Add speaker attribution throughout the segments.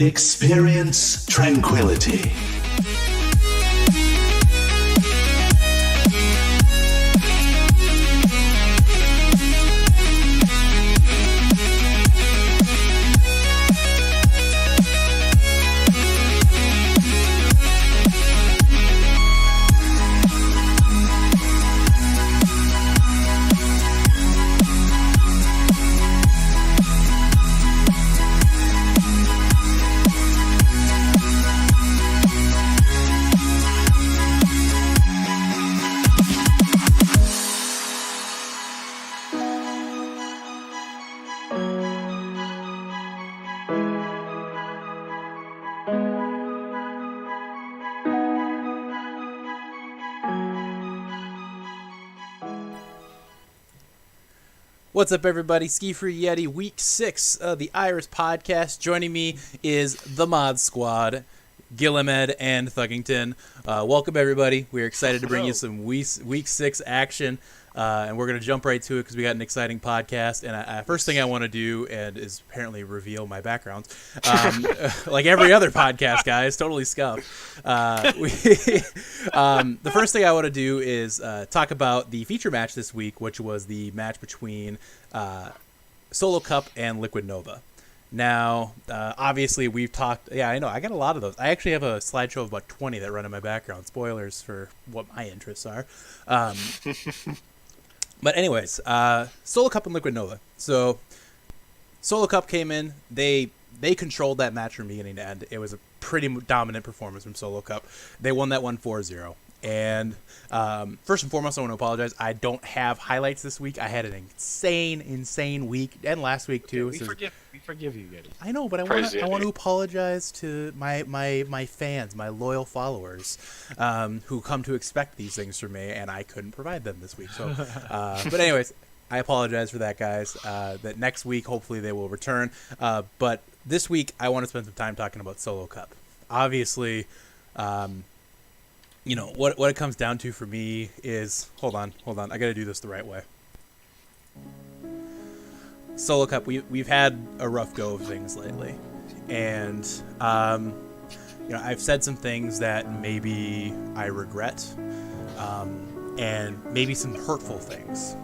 Speaker 1: Experience tranquility.
Speaker 2: What's up, everybody? Ski Free Yeti, week 6 of the Iris podcast. Joining me is the Mod Squad, Gillimed and Thuggington. Welcome, everybody. We're excited to bring you some week 6 action, and we're going to jump right to it because we got an exciting podcast. And first thing I want to do and is apparently reveal my background, like every other podcast, guys. Totally scuffed. The first thing I want to do is talk about the feature match this week, which was the match between Solo Cup and Liquid Nova. Now, obviously, we've talked... Yeah, I know. I got a lot of those. I actually have a slideshow of about 20 that run in my background. Spoilers for what my interests are. But anyways, Solo Cup and Liquid Nova. So, Solo Cup came in. They controlled that match from beginning to end. It was a pretty dominant performance from Solo Cup. They won that one 4-0. And first and foremost, I want to apologize. I don't have highlights this week. I had an insane week, and last week too.
Speaker 3: We forgive you, Yeti.
Speaker 2: I know, but I want to apologize to my fans, my loyal followers, who come to expect these things from me, and I couldn't provide them this week. So, but anyways, I apologize for that, guys. That next week, hopefully, they will return. But this week, I want to spend some time talking about Solo Cup. Obviously. You know, what it comes down to for me is... Hold on. I got to do this the right way. Solo Cup, we've had a rough go of things lately. And, you know, I've said some things that maybe I regret. And maybe some hurtful things.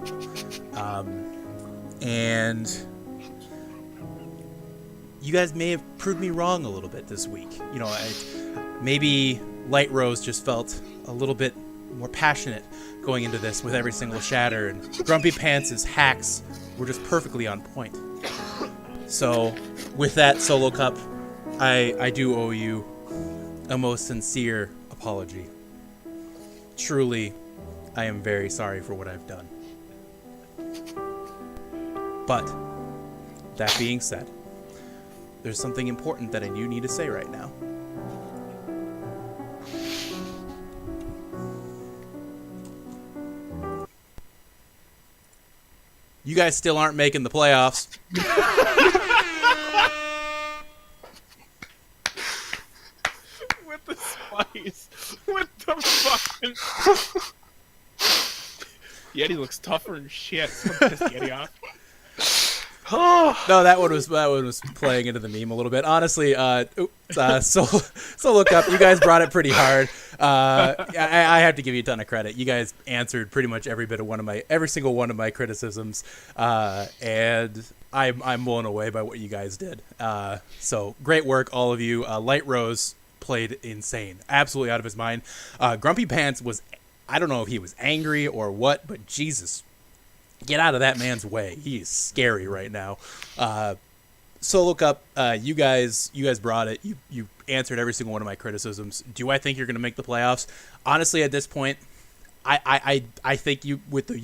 Speaker 2: And you guys may have proved me wrong a little bit this week. You know, maybe... Light Rose just felt a little bit more passionate going into this with every single shatter, and Grumpy Pants' hacks were just perfectly on point. So, with that, Solo Cup, I do owe you a most sincere apology. Truly, I am very sorry for what I've done. But, that being said, there's something important that I do need to say right now. You guys still aren't making the playoffs.
Speaker 3: With the spice. With the fucking... Yeti looks tougher than shit. Piss Yeti off.
Speaker 2: No, that one was playing into the meme a little bit. Honestly, Solo Cup, you guys brought it pretty hard. I have to give you a ton of credit. You guys answered pretty much every single one of my criticisms, and I'm blown away by what you guys did. So great work, all of you. Light Rose played insane, absolutely out of his mind. Grumpy Pants was, I don't know if he was angry or what, but Jesus. Get out of that man's way. He is scary right now. Solo Cup, you guys brought it. You answered every single one of my criticisms. Do I think you're going to make the playoffs? Honestly, at this point, I think you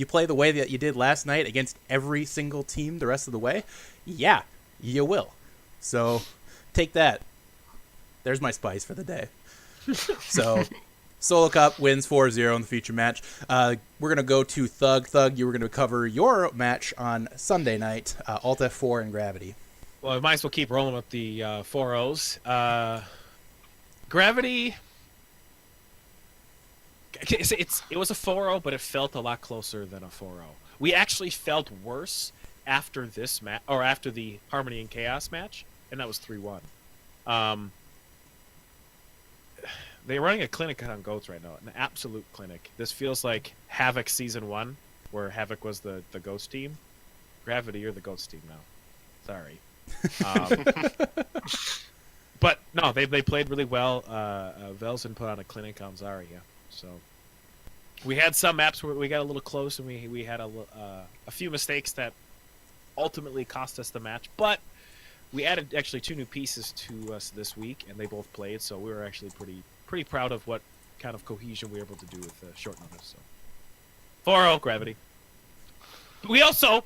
Speaker 2: play the way that you did last night against every single team the rest of the way. Yeah, you will. So take that. There's my spice for the day. So. Solo Cup wins 4-0 in the feature match. We're going to go to Thug. Thug, you were going to cover your match on Sunday night, Alt F4 and Gravity.
Speaker 3: Well, I might as well keep rolling with the 4-0s. Gravity... It was a 4-0, but it felt a lot closer than a 4-0. We actually felt worse after this match, or after the Harmony and Chaos match, and that was 3-1. Um, they're running a clinic on goats right now, an absolute clinic. This feels like Havoc Season 1, where Havoc was the goats team. Gravity, you're the goats team now. Sorry. But no, they played really well. Velzen put on a clinic on Zarya. So we had some maps where we got a little close, and we had a few mistakes that ultimately cost us the match. But we added actually 2 new pieces to us this week, and they both played. So we were actually pretty proud of what kind of cohesion we were able to do with short notice. So 4-0 Gravity. We also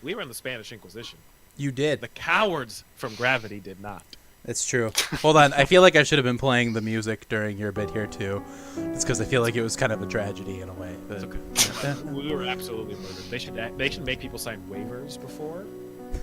Speaker 3: we were in the Spanish Inquisition.
Speaker 2: You did.
Speaker 3: The cowards from Gravity did not.
Speaker 2: It's true. Hold on. I feel like I should have been playing the music during your bit here, too. It's because I feel like it was kind of a tragedy in a way. But...
Speaker 3: It's okay. We were absolutely murdered. They should make people sign waivers before.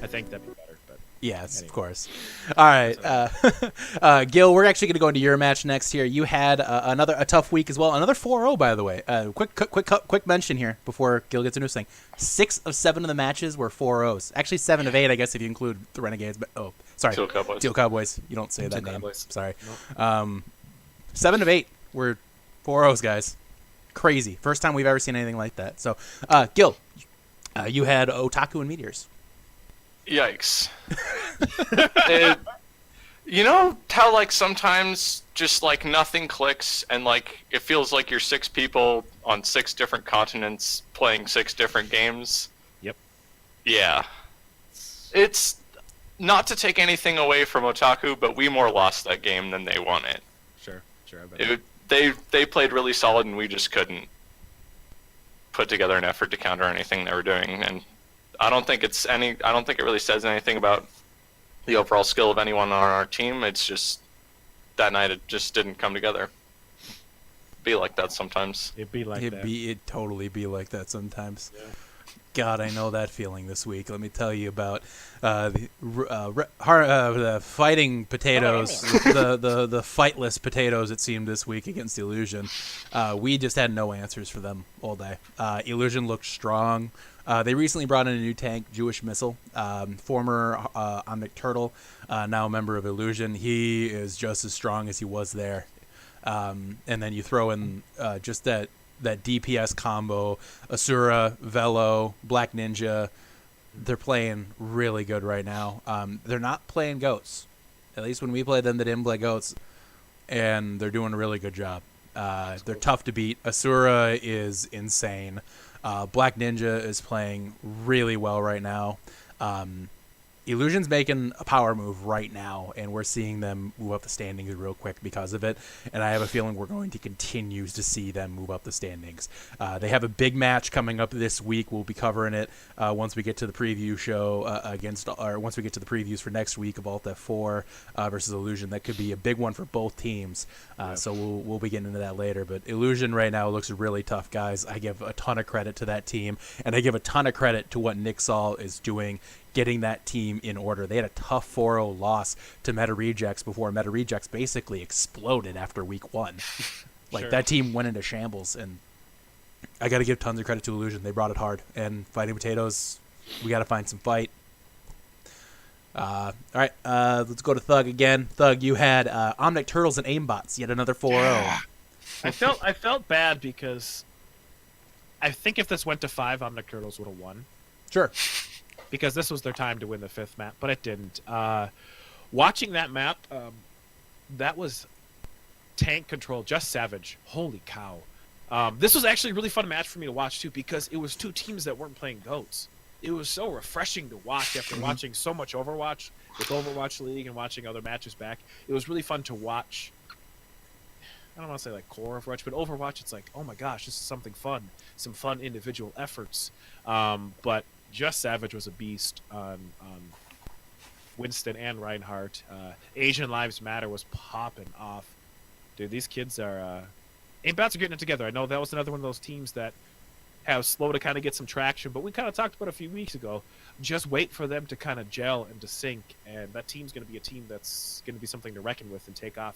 Speaker 3: I think that'd be better. But
Speaker 2: yes,
Speaker 3: anyway.
Speaker 2: Of course. All right. Gil, we're actually going to go into your match next here. You had a tough week as well. Another 4-0, by the way. Quick mention here before Gil gets into his thing. 6 of 7 of the matches were 4-0s. Actually, 7 of 8, I guess, if you include the Renegades. But sorry. Steel Cowboys. You don't say that name.
Speaker 3: Cowboys.
Speaker 2: Sorry.
Speaker 3: Nope.
Speaker 2: 7 of 8 were 4-0s, guys. Crazy. First time we've ever seen anything like that. So, Gil, you had Otaku and Meteors.
Speaker 1: Yikes. How like sometimes just like nothing clicks and like it feels like you're 6 people on 6 different continents playing 6 different games?
Speaker 3: Yep.
Speaker 1: Yeah. It's not to take anything away from Otaku, but we more lost that game than they won it.
Speaker 3: Sure. I bet.
Speaker 1: They played really solid and we just couldn't put together an effort to counter anything they were doing, and I don't think it really says anything about the overall skill of anyone on our team. It's just that night it just didn't come together. Be like that sometimes.
Speaker 2: It'd totally be like that sometimes.
Speaker 3: Yeah.
Speaker 2: God, I know that feeling this week. Let me tell you about the fighting potatoes, the fightless potatoes. It seemed this week against Illusion. We just had no answers for them all day. Illusion looked strong. They recently brought in a new tank, Jewish Missile, former Omnic Turtle, now a member of Illusion. He is just as strong as he was there. And then you throw in just that DPS combo, Asura, Velo, Black Ninja. They're playing really good right now. They're not playing goats. At least when we played them, they didn't play goats. And they're doing a really good job. They're tough to beat. Asura is insane. Black Ninja is playing really well right now. Illusion's making a power move right now, and we're seeing them move up the standings real quick because of it. And I have a feeling we're going to continue to see them move up the standings. They have a big match coming up this week. We'll be covering it once we get to the preview show once we get to the previews for next week of Alt F4 versus Illusion. That could be a big one for both teams. So we'll be getting into that later. But Illusion right now looks really tough, guys. I give a ton of credit to that team, and I give a ton of credit to what Nick Saul is doing, getting that team in order. They had a tough 4-0 loss to Meta Rejects before Meta Rejects basically exploded after week 1. Sure. That team went into shambles, and I got to give tons of credit to Illusion. They brought it hard. And Fighting Potatoes, we got to find some fight. All right, let's go to Thug again. Thug, you had Omnic Turtles and Aimbots, yet another 4-0.
Speaker 3: Yeah. I felt bad because I think if this went to 5, Omnic Turtles would have won.
Speaker 2: Sure.
Speaker 3: Because this was their time to win the 5th map, but it didn't. Watching that map, that was tank control, just savage. Holy cow. This was actually a really fun match for me to watch, too, because it was 2 teams that weren't playing goats. It was so refreshing to watch after watching so much Overwatch, with Overwatch League and watching other matches back. It was really fun to watch. I don't want to say like core Overwatch, but Overwatch, it's like, oh my gosh, this is something fun. Some fun individual efforts. But Just Savage was a beast on Winston and Reinhardt. Asian Lives Matter was popping off. Dude, these kids are... Aimbots are getting it together. I know that was another one of those teams that have slow to kind of get some traction, but we kind of talked about a few weeks ago. Just wait for them to kind of gel and to sync, and that team's going to be a team that's going to be something to reckon with and take off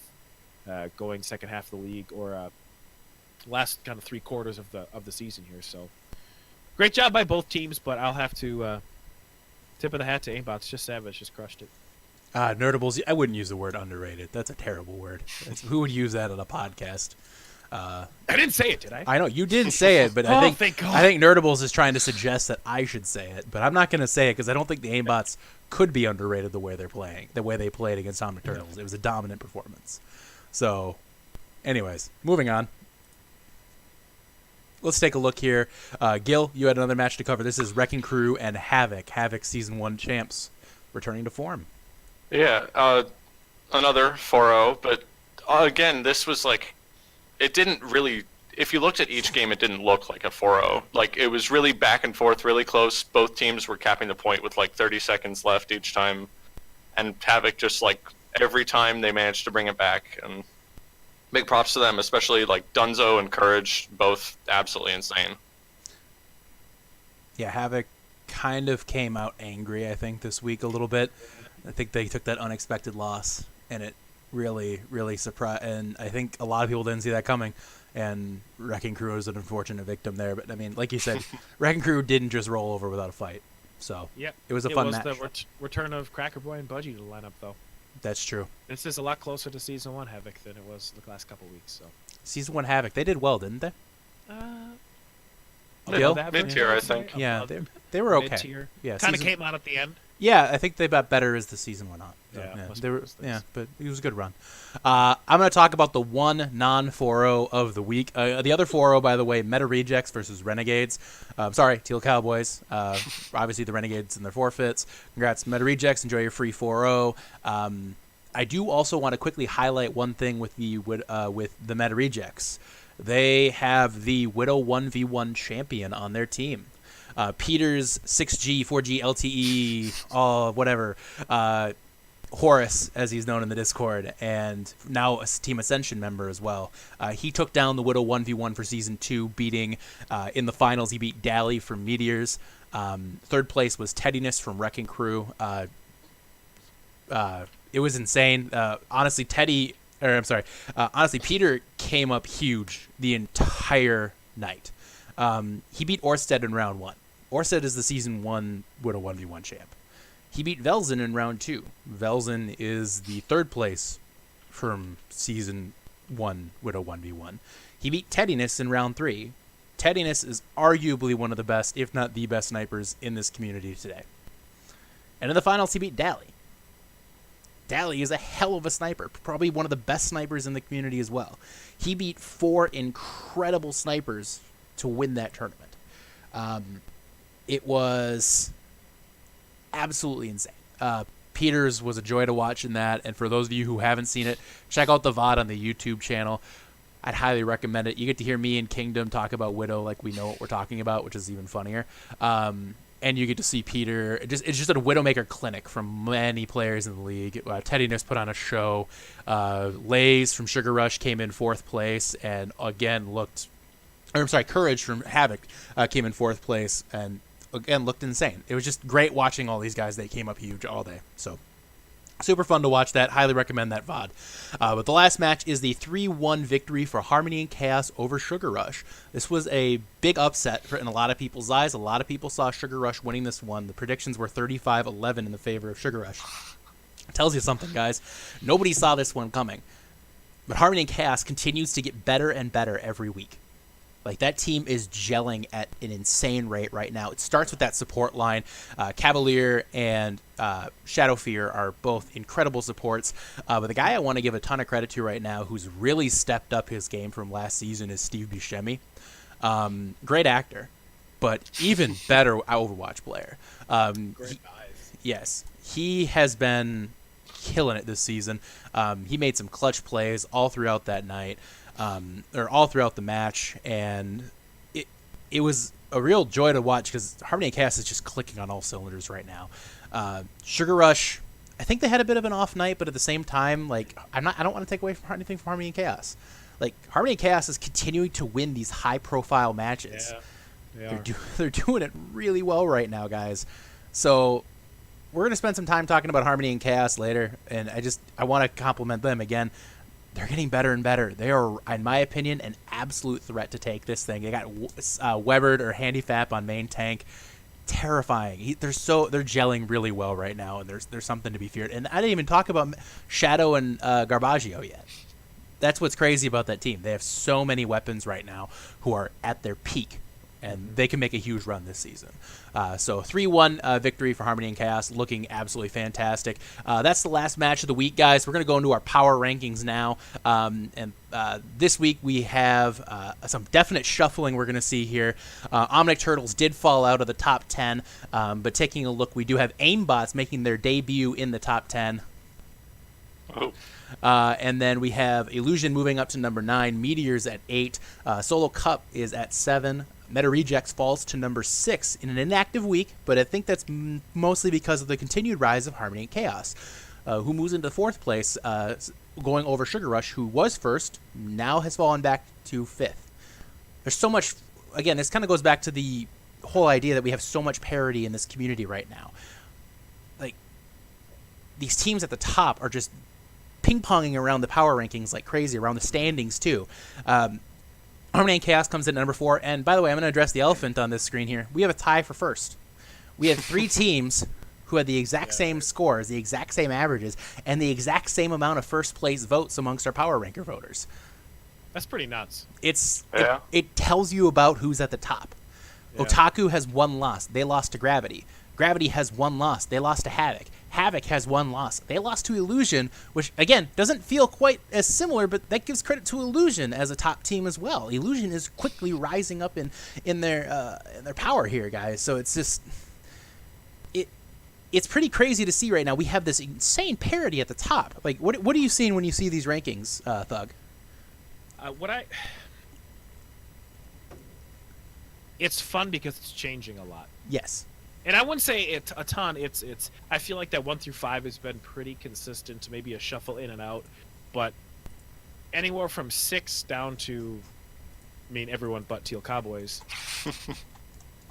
Speaker 3: going second half of the league or last kind of 3 quarters of the season here. So great job by both teams, but I'll have to tip of the hat to Aimbots. Just Savage just crushed it.
Speaker 2: Nerdables. I wouldn't use the word underrated. That's a terrible word. Who would use that on a podcast?
Speaker 3: I didn't say it, did I?
Speaker 2: I know you didn't say it, but
Speaker 3: Thank God.
Speaker 2: I think Nerdables is trying to suggest that I should say it, but I'm not going to say it because I don't think the aimbots could be underrated the way they're playing, the way they played against Omnic Turtles. It was a dominant performance. So, anyways, moving on. Let's take a look here. Gil, you had another match to cover. This is Wrecking Crew and Havoc. Havoc Season 1 champs returning to form.
Speaker 1: Yeah, another 4-0, but again, this was like, it didn't really, if you looked at each game, it didn't look like a 4-0. Like, it was really back and forth, really close. Both teams were capping the point with like 30 seconds left each time, and Havoc just like, every time they managed to bring it back, and big props to them, especially like Dunzo and Courage, both absolutely insane.
Speaker 2: Yeah, Havoc kind of came out angry, I think, this week a little bit. I think they took that unexpected loss, and it really, really surprised. And I think a lot of people didn't see that coming. And Wrecking Crew was an unfortunate victim there. But I mean, like you said, Wrecking Crew didn't just roll over without a fight. So it was a fun match.
Speaker 3: It was the return of Cracker Boy and Budgie to the lineup, though.
Speaker 2: That's true.
Speaker 3: This is a lot closer to Season 1 Havoc than it was the last couple weeks. So
Speaker 2: Season 1 Havoc, they did well, didn't they?
Speaker 1: Mid-tier, I think.
Speaker 2: Yeah, they were okay.
Speaker 3: Mid-tier.
Speaker 2: Yeah,
Speaker 3: kind of came out at the end.
Speaker 2: Yeah, I think they got better as the season went on. So, they were. Yeah, but it was a good run. I'm going to talk about the one non-4-0 of the week. The other 4-0, by the way, Meta Rejects versus Renegades. Teal Cowboys. Obviously, the Renegades and their forfeits. Congrats, Meta Rejects. Enjoy your free 4-0. I do also want to quickly highlight one thing with the Meta Rejects. They have the Widow 1v1 champion on their team. Peter's 6G, 4G, LTE, whatever, Horace, as he's known in the Discord, and now a Team Ascension member as well. He took down the Widow 1v1 for Season 2, beating, in the finals, he beat Dally from Meteors. Third place was Teddiness from Wrecking Crew. It was insane. Honestly, Peter came up huge the entire night. He beat Orsted in round 1. Orsted is the Season 1 Widow 1v1 champ. He beat Velzen in round 2. Velzen is the third place from Season 1 Widow 1v1. He beat Teddiness in round 3. Teddiness is arguably one of the best, if not the best, snipers in this community today. And in the finals, he beat Dally. Dally is a hell of a sniper, probably one of the best snipers in the community as well. He beat 4 incredible snipers to win that tournament. It was absolutely insane. Peters was a joy to watch in that, and for those of you who haven't seen it, check out the VOD on the YouTube channel. I'd highly recommend it. You get to hear me and Kingdom talk about Widow like we know what we're talking about, which is even funnier. And you get to see Peter. It's just a Widowmaker clinic from many players in the league. Teddiness put on a show. Lays from Sugar Rush came in 4th place, and again Courage from Havoc came in 4th place, and again looked insane. It was just great watching all these guys. They came up huge all day. So super fun to watch that. Highly recommend that VOD. But the last match is the 3-1 victory for Harmony and Chaos over Sugar Rush. This was a big upset in a lot of people's eyes. A lot of people saw Sugar Rush winning this one. The predictions were 35-11 in the favor of Sugar Rush. It tells you something, guys. Nobody saw this one coming. But Harmony and Chaos continues to get better and better every week. Like, that team is gelling at an insane rate right now. It starts with that support line. Cavalier and Shadow Fear are both incredible supports. But the guy I want to give a ton of credit to right now who's really stepped up his game from last season is Steve Buscemi. Great actor, but even better Overwatch player.
Speaker 3: Great eyes.
Speaker 2: Yes. He has been killing it this season. He made some clutch plays all throughout that night. Or all throughout the match, and it was a real joy to watch because Harmony and Chaos is just clicking on all cylinders right now. Sugar Rush, I think they had a bit of an off night, but at the same time, like I don't want to take away from anything from Harmony and Chaos. Like, Harmony and Chaos is continuing to win these high-profile matches.
Speaker 3: Yeah,
Speaker 2: they're doing it really well right now, guys. So we're gonna spend some time talking about Harmony and Chaos later, and I want to compliment them again. They're getting better and better. They are, in my opinion, an absolute threat to take this thing. They got Webbard or Handyfap on main tank. terrifying. They're gelling really well right now, and there's something to be feared. And I didn't even talk about Shadow and Garbaggio yet. That's what's crazy about that team. They have so many weapons right now who are at their peak, and they can make a huge run this season. So 3-1 victory for Harmony and Chaos, looking absolutely fantastic. That's the last match of the week, guys. We're going to go into our power rankings now. And this week we have some definite shuffling we're going to see here. Omnic Turtles did fall out of the top 10, but taking a look, we do have Aimbots making their debut in the top 10.
Speaker 1: Oh.
Speaker 2: And then we have Illusion moving up to number 9, Meteors at 8, Solo Cup is at 7, Meta Rejects falls to number 6 in an inactive week, but I think that's mostly because of the continued rise of Harmony and Chaos, who moves into 4th place, going over Sugar Rush, who was 1st, now has fallen back to 5th. There's so much, again, this kind of goes back to the whole idea that we have so much parity in this community right now. Like, these teams at the top are just ping-ponging around the power rankings like crazy, around the standings too. Harmony and Chaos comes in at number 4, and by the way, I'm going to address the elephant on this screen here. We have a tie for first. We have 3 teams who had the exact same scores, the exact same averages, and the exact same amount of first-place votes amongst our power ranker voters.
Speaker 3: That's pretty nuts.
Speaker 2: It tells you about who's at the top. Yeah. Otaku has 1 loss. They lost to Gravity. Gravity has 1 loss. They lost to Havoc. Havoc has 1 loss. They lost to Illusion, which, again, doesn't feel quite as similar, but that gives credit to Illusion as a top team as well. Illusion is quickly rising up in their power here, guys. So it's just... It's pretty crazy to see right now. We have this insane parity at the top. Like, what are you seeing when you see these rankings, Thug?
Speaker 3: It's fun because it's changing a lot.
Speaker 2: Yes.
Speaker 3: And I wouldn't say it a ton. It's. I feel like that 1 through 5 has been pretty consistent. Maybe a shuffle in and out, but anywhere from 6 down to, I mean, everyone but Teal Cowboys.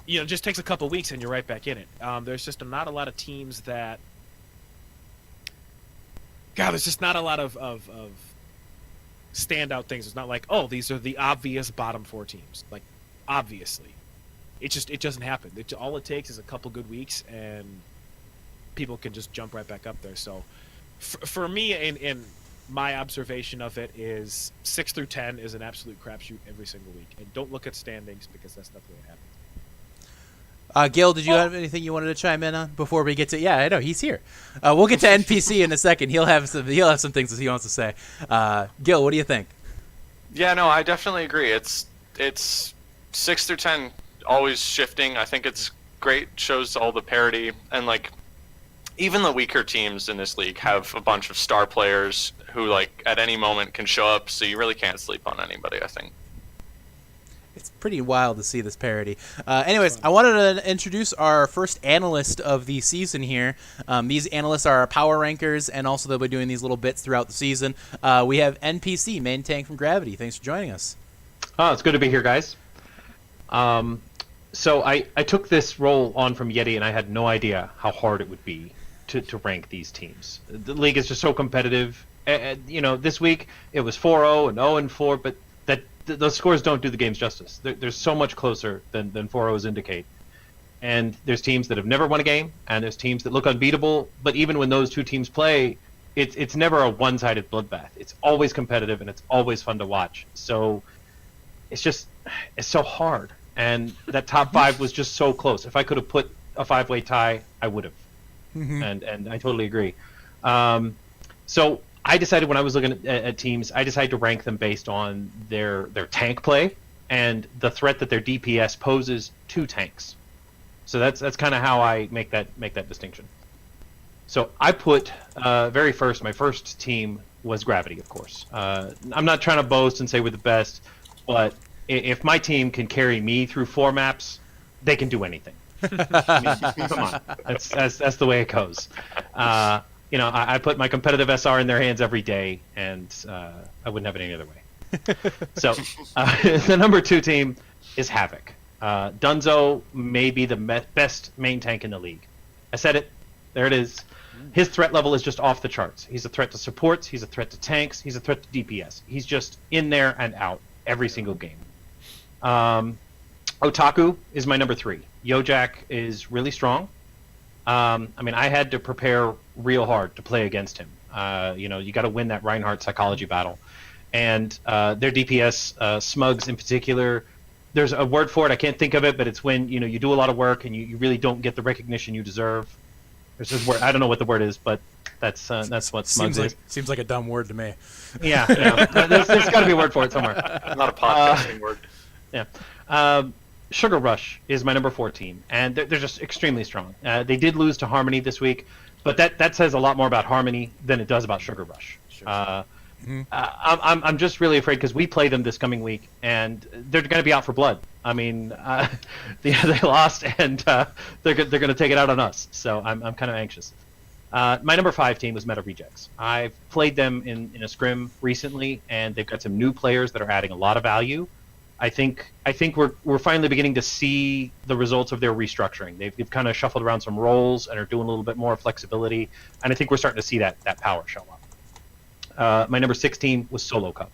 Speaker 3: You know, it just takes a couple weeks and you're right back in it. There's just not a lot of teams that. God, there's just not a lot of standout things. It's not like, oh, these are the obvious bottom 4 teams. Like, obviously. It doesn't happen. All it takes is a couple good weeks, and people can just jump right back up there. So, for me, in my observation of it is 6 through 10 is an absolute crapshoot every single week, and don't look at standings because that's not the way it happens.
Speaker 2: Gil, did you have anything you wanted to chime in on before we get to? Yeah, I know he's here. We'll get to NPC in a second. He'll have some things that he wants to say. Gil, what do you think?
Speaker 1: Yeah, no, I definitely agree. It's 6 through 10. Always shifting. I think it's great, shows all the parity, and like even the weaker teams in this league have a bunch of star players who like at any moment can show up, so you really can't sleep on anybody, I think.
Speaker 2: It's pretty wild to see this parity. Anyways, I wanted to introduce our first analyst of the season here. These analysts are our power rankers, and also they'll be doing these little bits throughout the season. We have NPC, Main Tank from Gravity. Thanks for joining us.
Speaker 4: Oh, it's good to be here, guys. So I took this role on from Yeti, and I had no idea how hard it would be to rank these teams. The league is just so competitive. You know, this week it was 4-0 and 0-4, but those scores don't do the games justice. They're so much closer than 4-0s indicate. And there's teams that have never won a game, and there's teams that look unbeatable. But even when those 2 teams play, it's never a one-sided bloodbath. It's always competitive, and it's always fun to watch. So it's so hard. And that top 5 was just so close. If I could have put a 5-way tie, I would have. Mm-hmm. And I totally agree. So I decided when I was looking at teams, I decided to rank them based on their tank play and the threat that their DPS poses to tanks. So that's kind of how I make that distinction. So I put very first, my first team was Gravity, of course. I'm not trying to boast and say we're the best, but if my team can carry me through 4 maps, they can do anything. I mean, come on, that's the way it goes. You know, I put my competitive SR in their hands every day, and I wouldn't have it any other way. So the number 2 team is Havoc. Dunzo may be the best main tank in the league. I said it. There it is. His threat level is just off the charts. He's a threat to supports. He's a threat to tanks. He's a threat to DPS. He's just in there and out every single game. Otaku is my number 3. Yojak is really strong. I mean, I had to prepare real hard to play against him. You got to win that Reinhardt psychology battle. And their DPS, Smugs in particular, there's a word for it. I can't think of it, but it's when you do a lot of work and you really don't get the recognition you deserve. There's this word. I don't know what the word is, but that's what Smugs is.
Speaker 2: Seems like a dumb word to me.
Speaker 4: Yeah. There's got to be a word for it somewhere.
Speaker 1: Not a podcasting word.
Speaker 4: Yeah. Sugar Rush is my number 4 team, and they're just extremely strong. They did lose to Harmony this week, but that says a lot more about Harmony than it does about Sugar Rush. I'm just really afraid because we play them this coming week, and they're going to be out for blood. I mean, they lost, and they're going to take it out on us. So I'm kind of anxious. My number 5 team was Meta Rejects. I've played them in a scrim recently, and they've got some new players that are adding a lot of value. I think we're finally beginning to see the results of their restructuring. They've kind of shuffled around some roles and are doing a little bit more flexibility, and I think we're starting to see that power show up. My number 6 team was Solo Cup.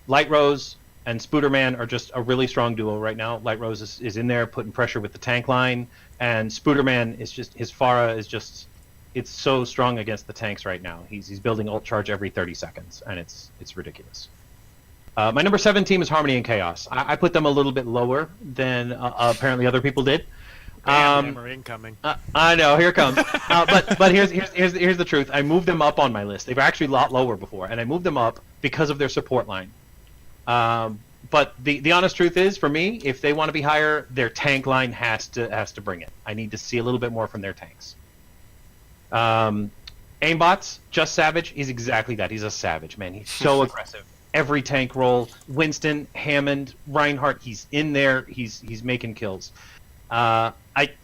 Speaker 4: Light Rose and Spooderman are just a really strong duo right now. Light Rose is in there putting pressure with the tank line, and Spooderman is just, his Pharah is just, it's so strong against the tanks right now. He's building ult charge every 30 seconds, and it's ridiculous. My number 7 team is Harmony and Chaos. I put them a little bit lower than apparently other people did.
Speaker 3: Hammer incoming.
Speaker 4: I know, here it comes. But here's the truth. I moved them up on my list. They were actually a lot lower before, and I moved them up because of their support line. But the honest truth is, for me, if they want to be higher, their tank line has to bring it. I need to see a little bit more from their tanks. Aimbots, Just Savage, he's exactly that. He's a savage, man. He's so aggressive. Every tank roll, Winston, Hammond, Reinhardt, he's in there. He's making kills. I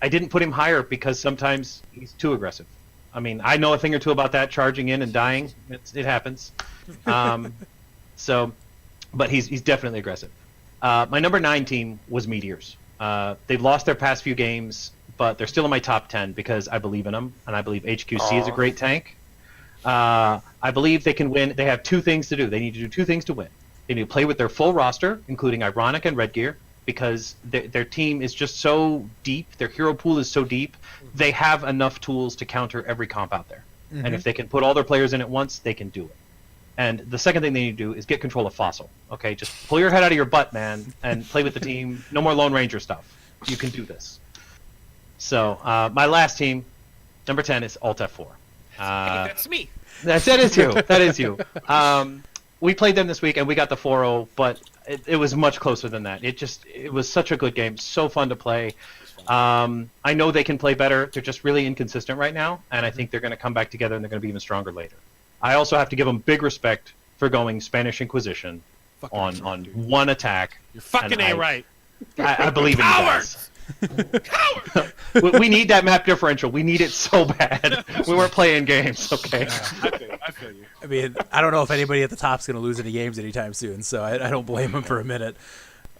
Speaker 4: didn't put him higher because sometimes he's too aggressive. I mean, I know a thing or two about that, charging in and dying. It happens. But he's definitely aggressive. My number 9 team was Meteors. They've lost their past few games, but they're still in my top 10 because I believe in them, and I believe HQC is a great tank. I believe they can win. They have 2 things to do. They need to do 2 things to win. They need to play with their full roster, including Ironic and Redgear, because their team is just so deep. Their hero pool is so deep. They have enough tools to counter every comp out there. And if they can put all their players in at once, they can do it. And the second thing they need to do is get control of Fossil. Okay, just pull your head out of your butt, man, and play with the team. No more Lone Ranger stuff. You can do this. So my last team, number 10, is Alt F4.
Speaker 3: Hey, that's me.
Speaker 4: That is you. That is you. We played them this week and we got the 4-0, but it was much closer than that. It was such a good game, so fun to play. I know they can play better. They're just really inconsistent right now, and I think they're going to come back together and they're going to be even stronger later. I also have to give them big respect for going Spanish Inquisition on one attack.
Speaker 3: You're fucking right.
Speaker 4: I believe in you guys. We need that map differential. We need it so bad. We weren't playing games, okay?
Speaker 3: I feel you.
Speaker 2: I mean, I don't know if anybody at the top's going to lose any games anytime soon, so I don't blame them for a minute.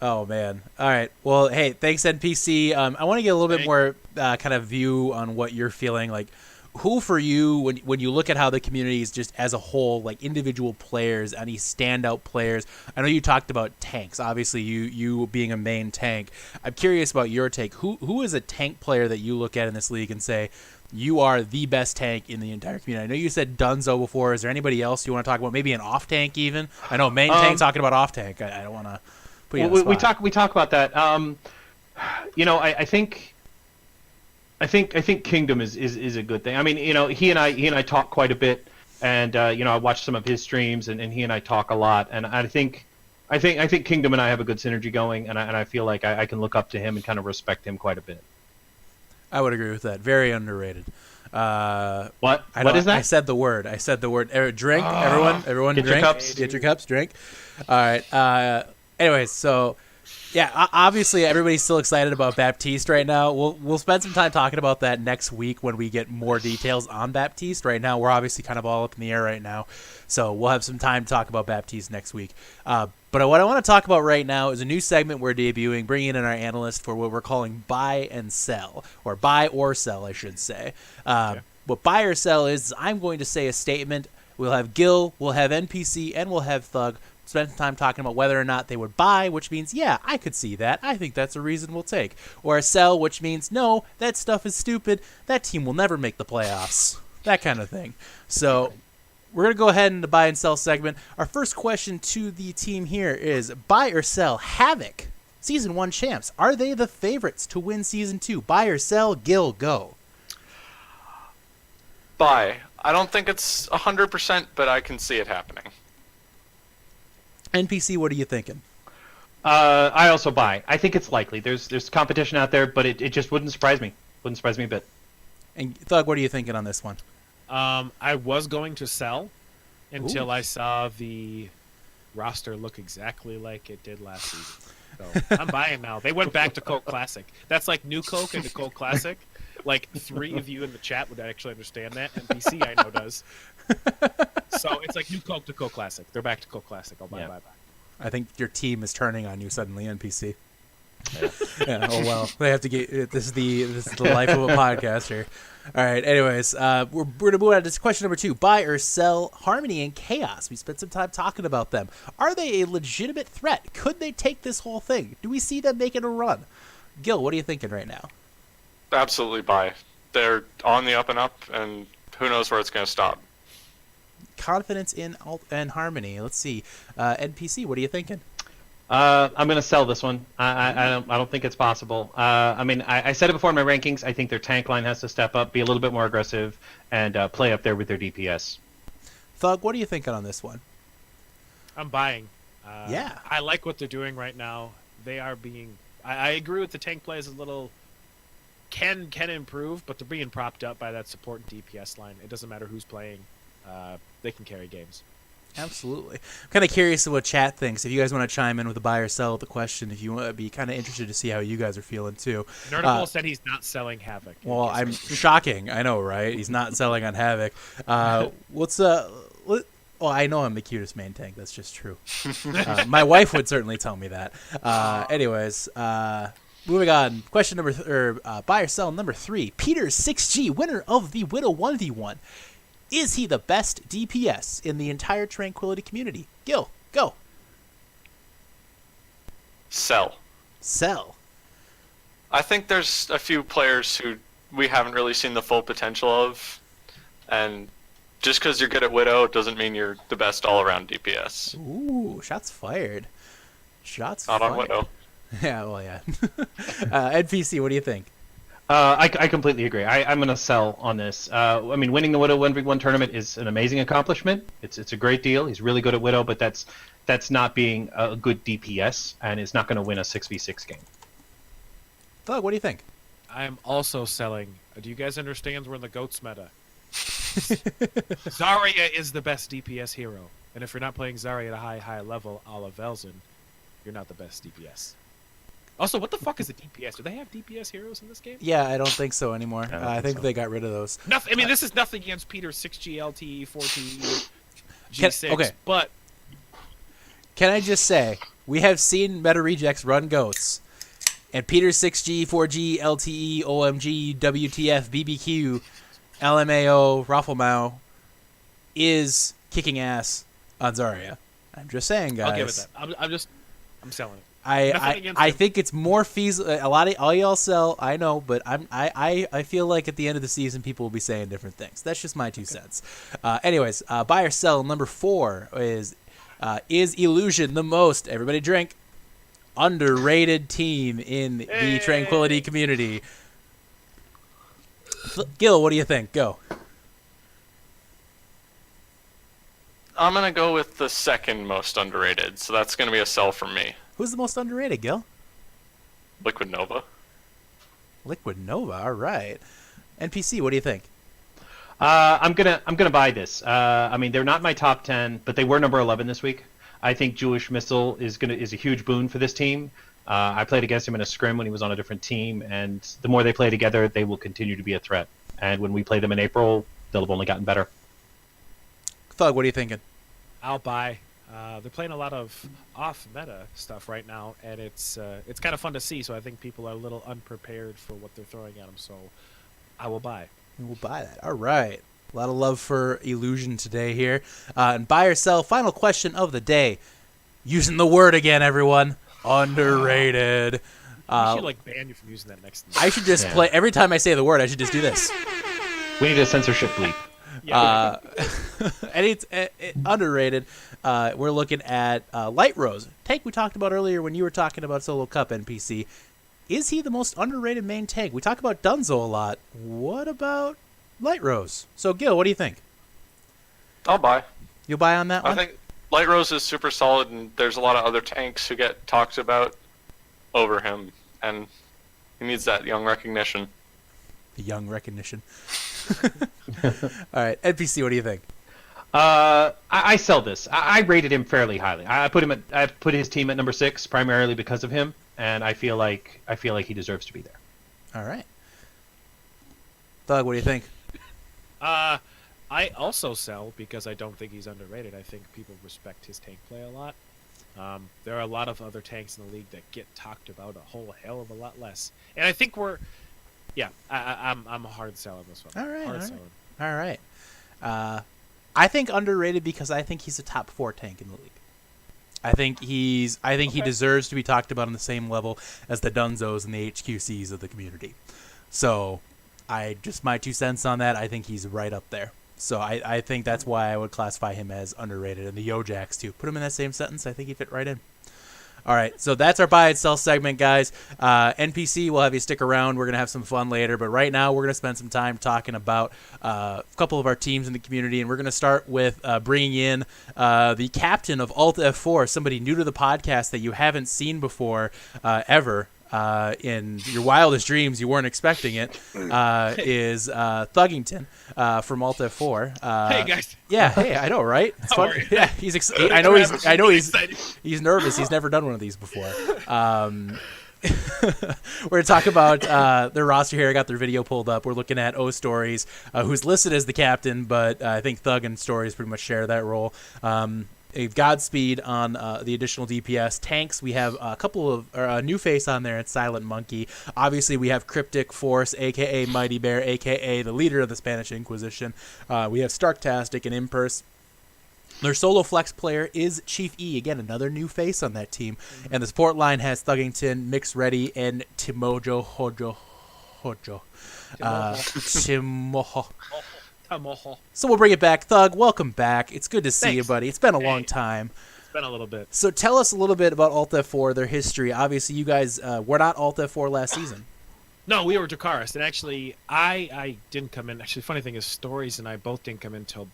Speaker 2: Oh, man. All right. Well, hey, thanks, NPC. I want to get a little bit more kind of view on what you're feeling. Like, who for you, when you look at how the community is just as a whole, like individual players, any standout players? I know you talked about tanks. Obviously, you being a main tank. I'm curious about your take. Who is a tank player that you look at in this league and say, you are the best tank in the entire community? I know you said Dunzo before. Is there anybody else you want to talk about? Maybe an off tank even? I know main tank talking about off tank. I don't want to put you on the spot.
Speaker 4: We talk about that. I think Kingdom is a good thing. I mean, he and I talk quite a bit, and I watch some of his streams, and he and I talk a lot, and I think Kingdom and I have a good synergy going, and I feel like I can look up to him and kind of respect him quite a bit.
Speaker 2: I would agree with that. Very underrated.
Speaker 4: What is that?
Speaker 2: I said the word. Drink. Everyone
Speaker 4: get
Speaker 2: drink.
Speaker 4: Your cups.
Speaker 2: Get your cups. Drink. All right. Anyways, so yeah, obviously everybody's still excited about Baptiste right now. We'll spend some time talking about that next week when we get more details on Baptiste. Right now, we're obviously kind of all up in the air right now, so we'll have some time to talk about Baptiste next week. But what I want to talk about right now is a new segment we're debuting, bringing in our analyst for what we're calling buy and sell, or buy or sell, I should say. What buy or sell is I'm going to say a statement. We'll have Gil, we'll have NPC, and we'll have Thug spent some time talking about whether or not they would buy, which means, yeah, I could see that. I think that's a reasonable take. Or a sell, which means, no, that stuff is stupid. That team will never make the playoffs. That kind of thing. So we're going to go ahead in the buy and sell segment. Our first question to the team here is buy or sell Havoc, Season 1 champs. Are they the favorites to win Season 2? Buy or sell? Gil, go.
Speaker 1: Buy. I don't think it's 100%, but I can see it happening.
Speaker 2: NPC, what are you thinking?
Speaker 4: I also buy. I think it's likely. There's competition out there, but it just wouldn't surprise me. Wouldn't surprise me a bit.
Speaker 2: And Thug, what are you thinking on this one?
Speaker 3: I was going to sell until
Speaker 2: Ooh.
Speaker 3: I saw the roster look exactly like it did last season. So I'm buying now. They went back to Coke Classic. That's like New Coke into Coke Classic. Like 3 of you in the chat would actually understand that. NPC I know does. So it's like New Coke to Coke Classic. They're back to Coke Classic. I'll buy.
Speaker 2: I think your team is turning on you suddenly, NPC. Yeah. Oh well, they have to get. This is the life of a podcaster. All right. Anyways, we're gonna move on to question number 2: buy or sell Harmony and Chaos. We spent some time talking about them. Are they a legitimate threat? Could they take this whole thing? Do we see them making a run? Gil, what are you thinking right now?
Speaker 1: Absolutely buy. They're on the up and up, and who knows where it's going to stop.
Speaker 2: Confidence in Harmony. Let's see. NPC, what are you thinking?
Speaker 4: I'm going to sell this one. I don't think it's possible. I mean, I said it before in my rankings. I think their tank line has to step up, be a little bit more aggressive, and play up there with their DPS.
Speaker 2: Thug, what are you thinking on this one?
Speaker 3: I'm buying.
Speaker 2: Yeah.
Speaker 3: I like what they're doing right now. They are being. I agree with the tank play is a little. Can improve, but they're being propped up by that support and DPS line. It doesn't matter who's playing. They can carry games.
Speaker 2: Absolutely. I'm kind of curious of what chat thinks. If you guys want to chime in with a buy or sell the question, if you want to be kind of interested to see how you guys are feeling too.
Speaker 3: Nerdable said he's not selling Havoc.
Speaker 2: Well, I'm shocking. I know, right? He's not selling on Havoc. Well, I know I'm the cutest main tank. That's just true. My wife would certainly tell me that. Anyways, moving on. Question buy or sell number 3. Peter 6G, winner of the Widow 1v1. Is he the best DPS in the entire Tranquility community? Gil, go.
Speaker 1: Sell.
Speaker 2: Sell.
Speaker 1: I think there's a few players who we haven't really seen the full potential of, and just because you're good at Widow doesn't mean you're the best all-around DPS.
Speaker 2: Ooh, shots fired. Shots
Speaker 1: Not
Speaker 2: fired.
Speaker 1: on Widow.
Speaker 2: Yeah, well, yeah. NPC, what do you think?
Speaker 4: I completely agree. I'm going to sell on this. I mean, winning the Widow 1v1 tournament is an amazing accomplishment. It's a great deal. He's really good at Widow, but that's not being a good DPS, and is not going to win a 6v6 game.
Speaker 2: Thug, what do you think?
Speaker 3: I'm also selling. Do you guys understand we're in the GOATS meta? Zarya is the best DPS hero. And if you're not playing Zarya at a high level, a la Velzen, you're not the best DPS. Also, what the fuck is a DPS? Do they have DPS heroes in this game?
Speaker 2: Yeah, I don't think so anymore. I think
Speaker 4: so.
Speaker 2: they got rid of those.
Speaker 3: Nothing. I mean, this is nothing against Peter 6G, LTE, 4TE, G6,
Speaker 2: okay.
Speaker 3: but
Speaker 2: Can I just say, we have seen Meta Rejects run goats, and Peter 6G, 4G, LTE, OMG, WTF, BBQ, LMAO, Rafflemau is kicking ass on Zarya. I'm just saying, guys.
Speaker 3: I'll give it that. I'm selling it.
Speaker 2: I think it's more feasible. All y'all sell, I know, but I feel like at the end of the season, people will be saying different things. That's just my 2 cents. Anyways, buy or sell number 4 is Illusion the most, everybody drink, underrated team in the Tranquility community. Gil, what do you think? Go.
Speaker 1: I'm going to go with the second most underrated, so that's going to be a sell from me.
Speaker 2: Who's the most underrated, Gil?
Speaker 1: Liquid Nova.
Speaker 2: Liquid Nova. All right. NPC, what do you think?
Speaker 4: I'm gonna buy this. I mean, they're not my top 10, but they were number 11 this week. I think Jewish Missile is a huge boon for this team. I played against him in a scrim when he was on a different team, and the more they play together, they will continue to be a threat. And when we play them in April, they'll have only gotten better.
Speaker 2: Thug, what are you thinking?
Speaker 3: I'll buy. They're playing a lot of off-meta stuff right now, and it's kind of fun to see. So I think people are a little unprepared for what they're throwing at them. So I will buy.
Speaker 2: We'll buy that. All right. A lot of love for Illusion today here. And buy or sell. Final question of the day. Using the word again, everyone. Underrated.
Speaker 3: We should like ban you from using that next.
Speaker 2: I should just play every time I say the word. I should just do this.
Speaker 4: We need a censorship bleep.
Speaker 3: Yeah.
Speaker 2: And it's underrated. We're looking at Light Rose. Tank we talked about earlier when you were talking about Solo Cup NPC. Is he the most underrated main tank? We talk about Dunzo a lot. What about Light Rose? So, Gil, what do you think?
Speaker 1: I'll buy.
Speaker 2: You'll buy on that one?
Speaker 1: I think Light Rose is super solid, and there's a lot of other tanks who get talked about over him, and he needs that young recognition.
Speaker 2: The young recognition. All right, NPC, what do you think?
Speaker 4: I sell this. I rated him fairly highly. I put his team at number 6 primarily because of him, and I feel like he deserves to be there.
Speaker 2: All right. Doug, what do you think?
Speaker 3: I also sell because I don't think he's underrated. I think people respect his tank play a lot. There are a lot of other tanks in the league that get talked about a whole hell of a lot less. And I think I'm a hard sell on this one.
Speaker 2: All right.
Speaker 3: Hard
Speaker 2: All right.
Speaker 3: seller.
Speaker 2: All right. I think underrated because I think he's a top 4 tank in the league. I think he deserves to be talked about on the same level as the Dunzos and the HQCs of the community. So, my 2 cents on that. I think he's right up there. So I think that's why I would classify him as underrated, and the Yojaks too. Put him in that same sentence. I think he fit right in. All right, so that's our buy and sell segment, guys. NPC, we'll have you stick around. We're going to have some fun later, but right now we're going to spend some time talking about a couple of our teams in the community, and we're going to start with bringing in the captain of Alt F4, somebody new to the podcast that you haven't seen before ever. In your wildest dreams, you weren't expecting it, is Thuggington from Alt F4.
Speaker 3: Hey guys.
Speaker 2: Yeah, hey, I know, right? It's
Speaker 3: How
Speaker 2: fun.
Speaker 3: are you?
Speaker 2: Yeah, he's nervous. He's never done one of these before. We're going to talk about their roster here. I got their video pulled up. We're looking at O Stories, who's listed as the captain, but I think Thug and Stories pretty much share that role. Godspeed on the additional DPS. Tanks, we have a couple of a new face on there. It's Silent Monkey. Obviously, we have Cryptic Force, a.k.a. Mighty Bear, a.k.a. the leader of the Spanish Inquisition. We have Starktastic and Impers. Their solo flex player is Chief E. Again, another new face on that team. And the support line has Thuggington, Mix Ready, and Timojo Hojo. Timojo. So we'll bring it back. Thug, welcome back. It's good to see you, buddy. It's been a long time.
Speaker 3: It's been a little bit.
Speaker 2: So tell us a little bit about Alt F4, their history. Obviously, you guys were not Alt F4 last season.
Speaker 3: No, we were Dracarys, and actually, I didn't come in. Actually, the funny thing is, Stories and I both didn't come in until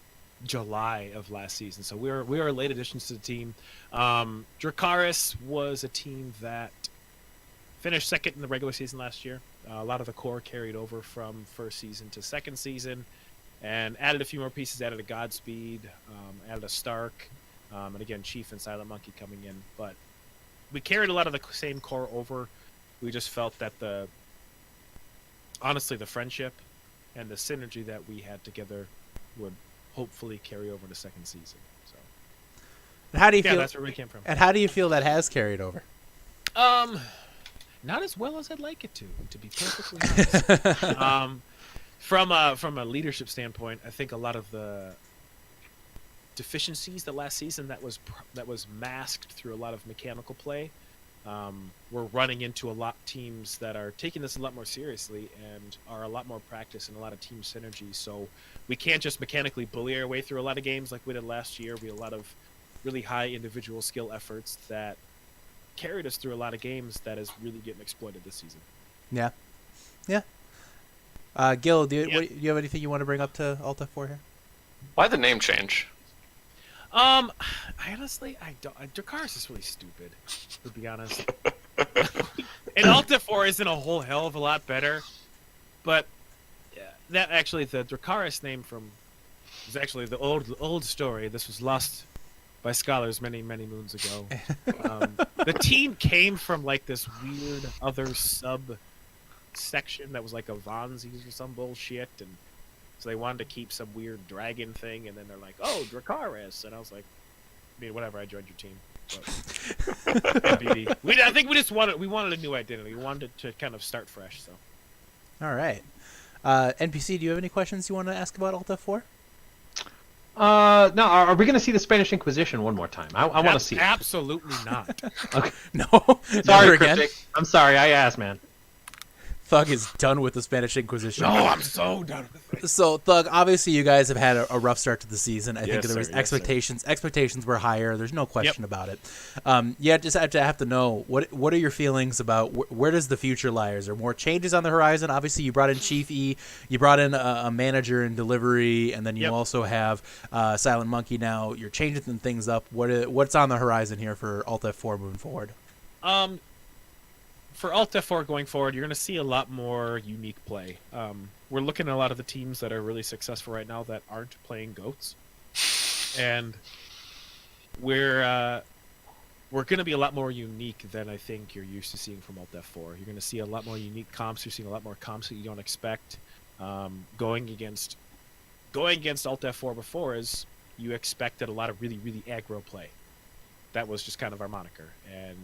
Speaker 3: July of last season, so we were late additions to the team. Dracarys was a team that finished second in the regular season last year. A lot of the core carried over from first season to second season. And added a few more pieces, added a Godspeed, added a Stark, and again, Chief and Silent Monkey coming in. But we carried a lot of the same core over. We just felt that honestly, the friendship and the synergy that we had together would hopefully carry over to second season. So,
Speaker 2: and how do you feel?
Speaker 3: That's where we came from.
Speaker 2: And how do you feel that has carried over?
Speaker 3: Not as well as I'd like it to be perfectly honest. From a leadership standpoint, I think a lot of the deficiencies that last season that was masked through a lot of mechanical play, we're running into a lot teams that are taking this a lot more seriously and are a lot more practice and a lot of team synergy. So we can't just mechanically bully our way through a lot of games like we did last year. We had a lot of really high individual skill efforts that carried us through a lot of games that is really getting exploited this season.
Speaker 2: Yeah. Gil, do you have anything you want to bring up to Alt F4 here?
Speaker 1: Why the name change?
Speaker 3: I don't. Dracarys is really stupid, to be honest. And Alt F4 isn't a whole hell of a lot better, but that actually the Dracarys name is actually the old story. This was lost by scholars many moons ago. The team came from like this weird other section that was like a Vanzis or some bullshit, and so they wanted to keep some weird dragon thing, and then they're like, "Oh, Dracarys," and I was like, whatever. I joined your team. But, I think we wanted a new identity. We wanted to kind of start fresh. So,
Speaker 2: all right. NPC, do you have any questions you want to ask about Alt F4?
Speaker 4: No, are we going to see the Spanish Inquisition one more time? I want to see it.
Speaker 3: Absolutely not.
Speaker 4: Okay.
Speaker 2: No,
Speaker 4: Sorry,
Speaker 2: never again.
Speaker 4: Cryptic. I'm sorry, I asked, man.
Speaker 2: Thug is done with the Spanish Inquisition.
Speaker 3: No, I'm so done with it.
Speaker 2: So, Thug, obviously you guys have had a rough start to the season. I think
Speaker 3: Yes,
Speaker 2: there was
Speaker 3: sir. Yes, sir.
Speaker 2: expectations. Expectations were higher. There's no question about it. You just have to know, what are your feelings about where does the future lie? Is there more changes on the horizon? Obviously, you brought in Chief E. You brought in a manager in delivery, and then you also have Silent Monkey now. You're changing some things up. What's on the horizon here for Alt F4 moving forward?
Speaker 3: For Alt F4 going forward, you're going to see a lot more unique play. We're looking at a lot of the teams that are really successful right now that aren't playing goats, and we're going to be a lot more unique than I think you're used to seeing from Alt F4. You're going to see a lot more unique comps. You're seeing a lot more comps that you don't expect. Going against Alt F4 before is you expected a lot of really, really aggro play. That was just kind of our moniker, and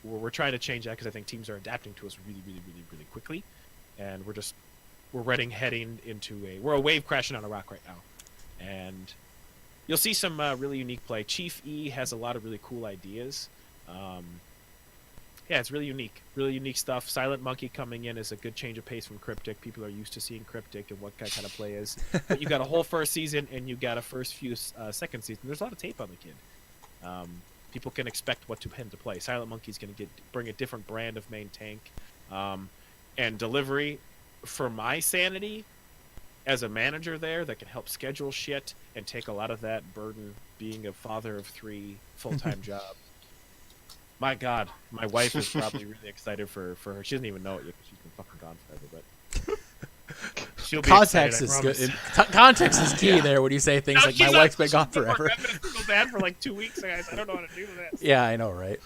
Speaker 3: we're trying to change that because I think teams are adapting to us really, really, really, really quickly, and we're heading into we're a wave crashing on a rock right now, and you'll see some really unique play. Chief E has a lot of really cool ideas. It's really unique stuff. Silent Monkey coming in is a good change of pace from Cryptic. People are used to seeing Cryptic and what that kind of play is. But you got a whole first season and you got a first few second season. There's a lot of tape on the kid. People can expect what to him to play. Silent Monkey's going to bring a different brand of main tank, and delivery. For my sanity, as a manager there, that can help schedule shit and take a lot of that burden. Being a father of 3 full-time jobs. My God, my wife is probably really excited for her. She doesn't even know it yet because she's been fucking gone forever, but she'll be
Speaker 2: Context
Speaker 3: excited,
Speaker 2: is good. Context is key there when you say things like my wife's been gone forever.
Speaker 3: I've been so bad for like 2 weeks, guys. I don't know how to do that.
Speaker 2: Yeah, I know, right?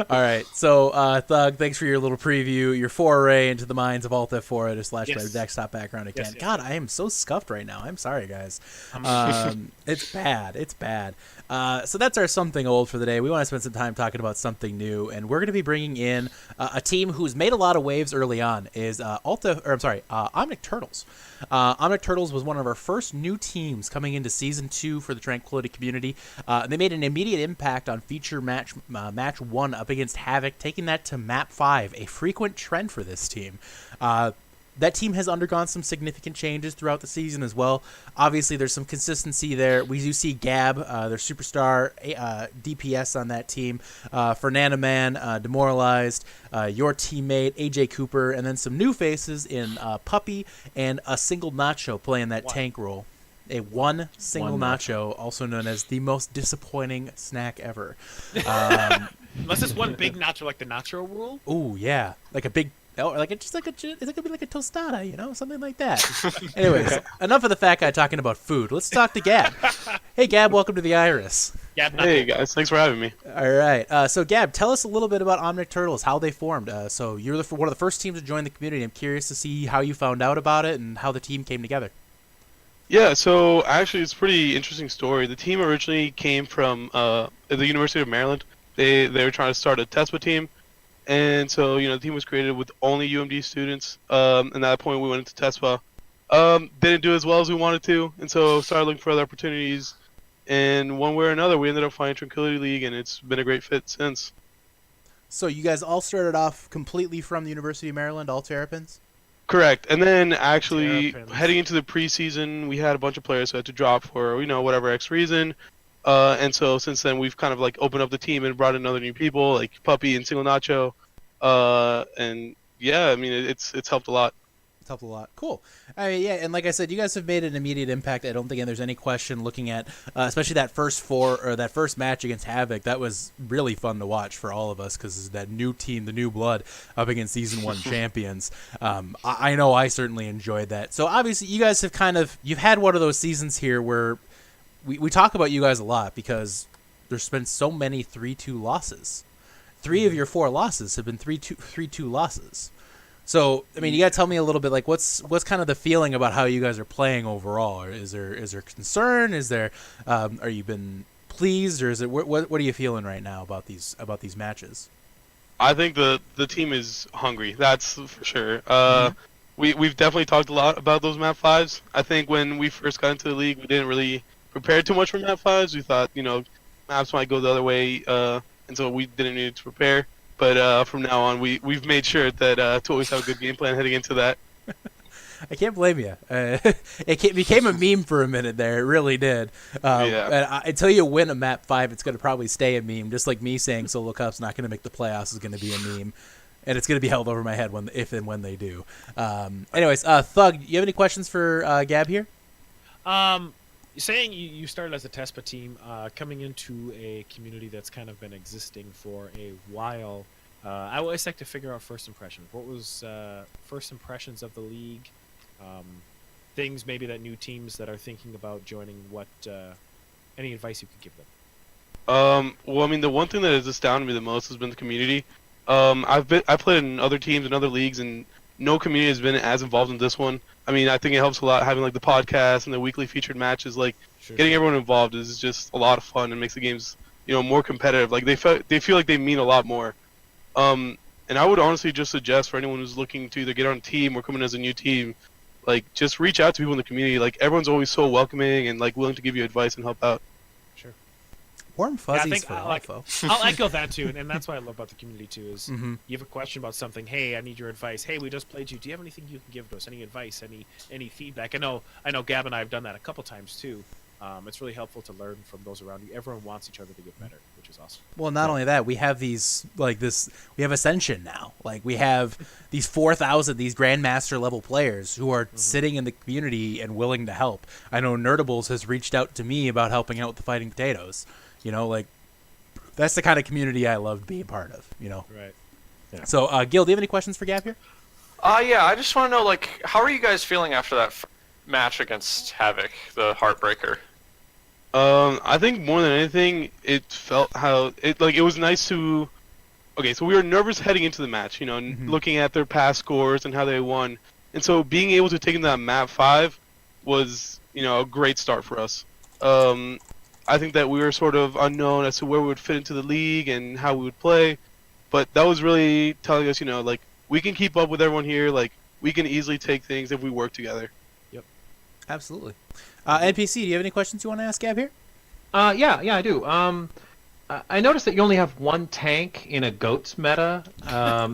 Speaker 2: All right, so Thug, thanks for your little preview, your foray into the minds of Alt F4 at / my desktop background again.
Speaker 3: Yes.
Speaker 2: God, I am so scuffed right now. I'm sorry, guys. It's bad. It's bad. So that's our something old for the day. We want to spend some time talking about something new, and we're going to be bringing in a team who's made a lot of waves early on. Is Omnic Turtles. Omnic Turtles was one of our first new teams coming into Season 2 for the Tranquility community. They made an immediate impact on feature match 1 up against Havoc, taking that to map 5, a frequent trend for this team. That team has undergone some significant changes throughout the season as well. Obviously, there's some consistency there. We do see Gab, their superstar DPS on that team, Fernanda Man, Demoralized, your teammate, AJ Cooper, and then some new faces in Puppy and a single Nacho playing that tank role. One single nacho, also known as the most disappointing snack ever.
Speaker 3: Unless it's one big nacho like the nacho rule.
Speaker 2: Ooh, yeah. Like a big... Oh, like it's going to be like a tostada, you know, something like that. Anyways, enough of the fat guy talking about food. Let's talk to Gab. Hey, Gab, welcome to the Iris.
Speaker 3: Gab,
Speaker 5: hey guys, thanks for having me.
Speaker 2: All right. So, Gab, tell us a little bit about Omnic Turtles, how they formed. So you're one of the first teams to join the community. I'm curious to see how you found out about it and how the team came together.
Speaker 5: Yeah, so actually it's a pretty interesting story. The team originally came from the University of Maryland. They were trying to start a TESPA team. And so, the team was created with only UMD students. And at that point, we went into TESPA. Didn't do as well as we wanted to, and so started looking for other opportunities. And one way or another, we ended up finding Tranquility League, and it's been a great fit since.
Speaker 2: So you guys all started off completely from the University of Maryland, all Terrapins?
Speaker 5: Correct. And then actually,
Speaker 3: Terrapins.
Speaker 5: heading into the preseason, we had a bunch of players who had to drop for, whatever X reason. And so since then, we've kind of opened up the team and brought in other new people, like Puppy and Single Nacho. And yeah, I mean, it's helped a lot.
Speaker 2: It's helped a lot. Cool. I mean, yeah, and like I said, you guys have made an immediate impact. I don't think there's any question looking at, especially that first match against Havoc. That was really fun to watch for all of us because that new team, the new blood, up against Season 1 champions. I know I certainly enjoyed that. So obviously, you guys have you've had one of those seasons here where we talk about you guys a lot because there's been so many 3-2 losses. 3 of your 4 losses have been 3-2 losses. So, I mean, you got to tell me a little bit, what's kind of the feeling about how you guys are playing overall? Or is there concern? Is there, are you been pleased, or is it what are you feeling right now about these matches?
Speaker 5: I think the team is hungry. That's for sure. we've definitely talked a lot about those map fives. I think when we first got into the league, we didn't really prepare too much for map fives. We thought, maps might go the other way, and so we didn't need to prepare. But from now on, we've made sure that to always have a good game plan heading into that.
Speaker 2: I can't blame you. It became a meme for a minute there. It really did.
Speaker 5: Yeah.
Speaker 2: And until you win a map 5, it's going to probably stay a meme. Just like me saying Solo Cup's not going to make the playoffs is going to be a meme. And it's going to be held over my head if and when they do. Anyways, Thug, you have any questions for Gab here?
Speaker 3: Saying you started as a TESPA team, coming into a community that's kind of been existing for a while, I always like to figure out first impressions. What was first impressions of the league? Things maybe that new teams that are thinking about joining, any advice you could give them?
Speaker 5: Well, I mean, the one thing that has astounded me the most has been the community. I played in other teams and other leagues, and no community has been as involved in this one. I mean, I think it helps a lot having like the podcast and the weekly featured matches. Like getting everyone involved is just a lot of fun and makes the games, more competitive. Like they feel like they mean a lot more. And I would honestly just suggest for anyone who's looking to either get on a team or come in as a new team, like just reach out to people in the community. Like everyone's always so welcoming and like willing to give you advice and help out.
Speaker 3: Sure.
Speaker 2: Warm fuzzies for all, folks.
Speaker 3: I'll echo that too, and that's what I love about the community too. Is
Speaker 2: Mm-hmm.
Speaker 3: you have a question about something? Hey, I need your advice. Hey, we just played you. Do you have anything you can give to us? Any advice? Any feedback? I know. Gab and I have done that a couple times too. It's really helpful to learn from those around you. Everyone wants each other to get better, which is awesome.
Speaker 2: Well, not only that, we have we have Ascension now. Like we have these 4,000, these Grandmaster level players who are sitting in the community and willing to help. I know Nerdables has reached out to me about helping out with the Fighting Potatoes. That's the kind of community I loved being part of,
Speaker 3: Right.
Speaker 2: Yeah. So, Gil, do you have any questions for Gab here?
Speaker 1: Yeah, I just want to know, how are you guys feeling after that match against Havoc, the Heartbreaker?
Speaker 5: I think more than anything, it felt it was nice to. Okay, so we were nervous heading into the match, looking at their past scores and how they won, and so being able to take in that map 5 was, a great start for us. I think that we were sort of unknown as to where we would fit into the league and how we would play, but that was really telling us, we can keep up with everyone here, we can easily take things if we work together.
Speaker 3: Yep.
Speaker 2: Absolutely. NPC, do you have any questions you want to ask Gab here?
Speaker 4: Yeah, I do. I noticed that you only have one tank in a goats meta. I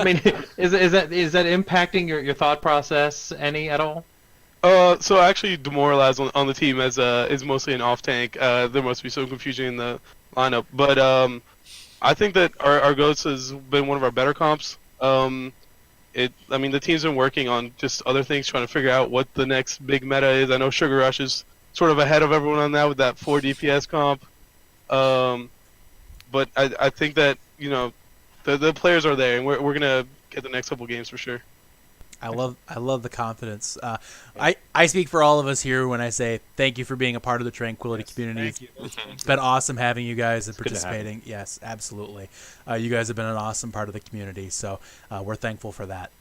Speaker 4: mean, is that impacting your thought process any at all?
Speaker 5: So actually Demoralized on the team as is mostly an off tank. There must be some confusion in the lineup, but I think that our Ghost has been one of our better comps. The team's been working on just other things, trying to figure out what the next big meta is. I know Sugar Rush is sort of ahead of everyone on that with that 4 DPS comp. But I think that the players are there, and we're gonna get the next couple games for sure.
Speaker 2: I love the confidence. I speak for all of us here when I say thank you for being a part of the Tranquility community.
Speaker 3: Thank you.
Speaker 2: It's been awesome having you guys and
Speaker 4: good to have
Speaker 2: participating. Yes, absolutely. You guys have been an awesome part of the community, so we're thankful for that.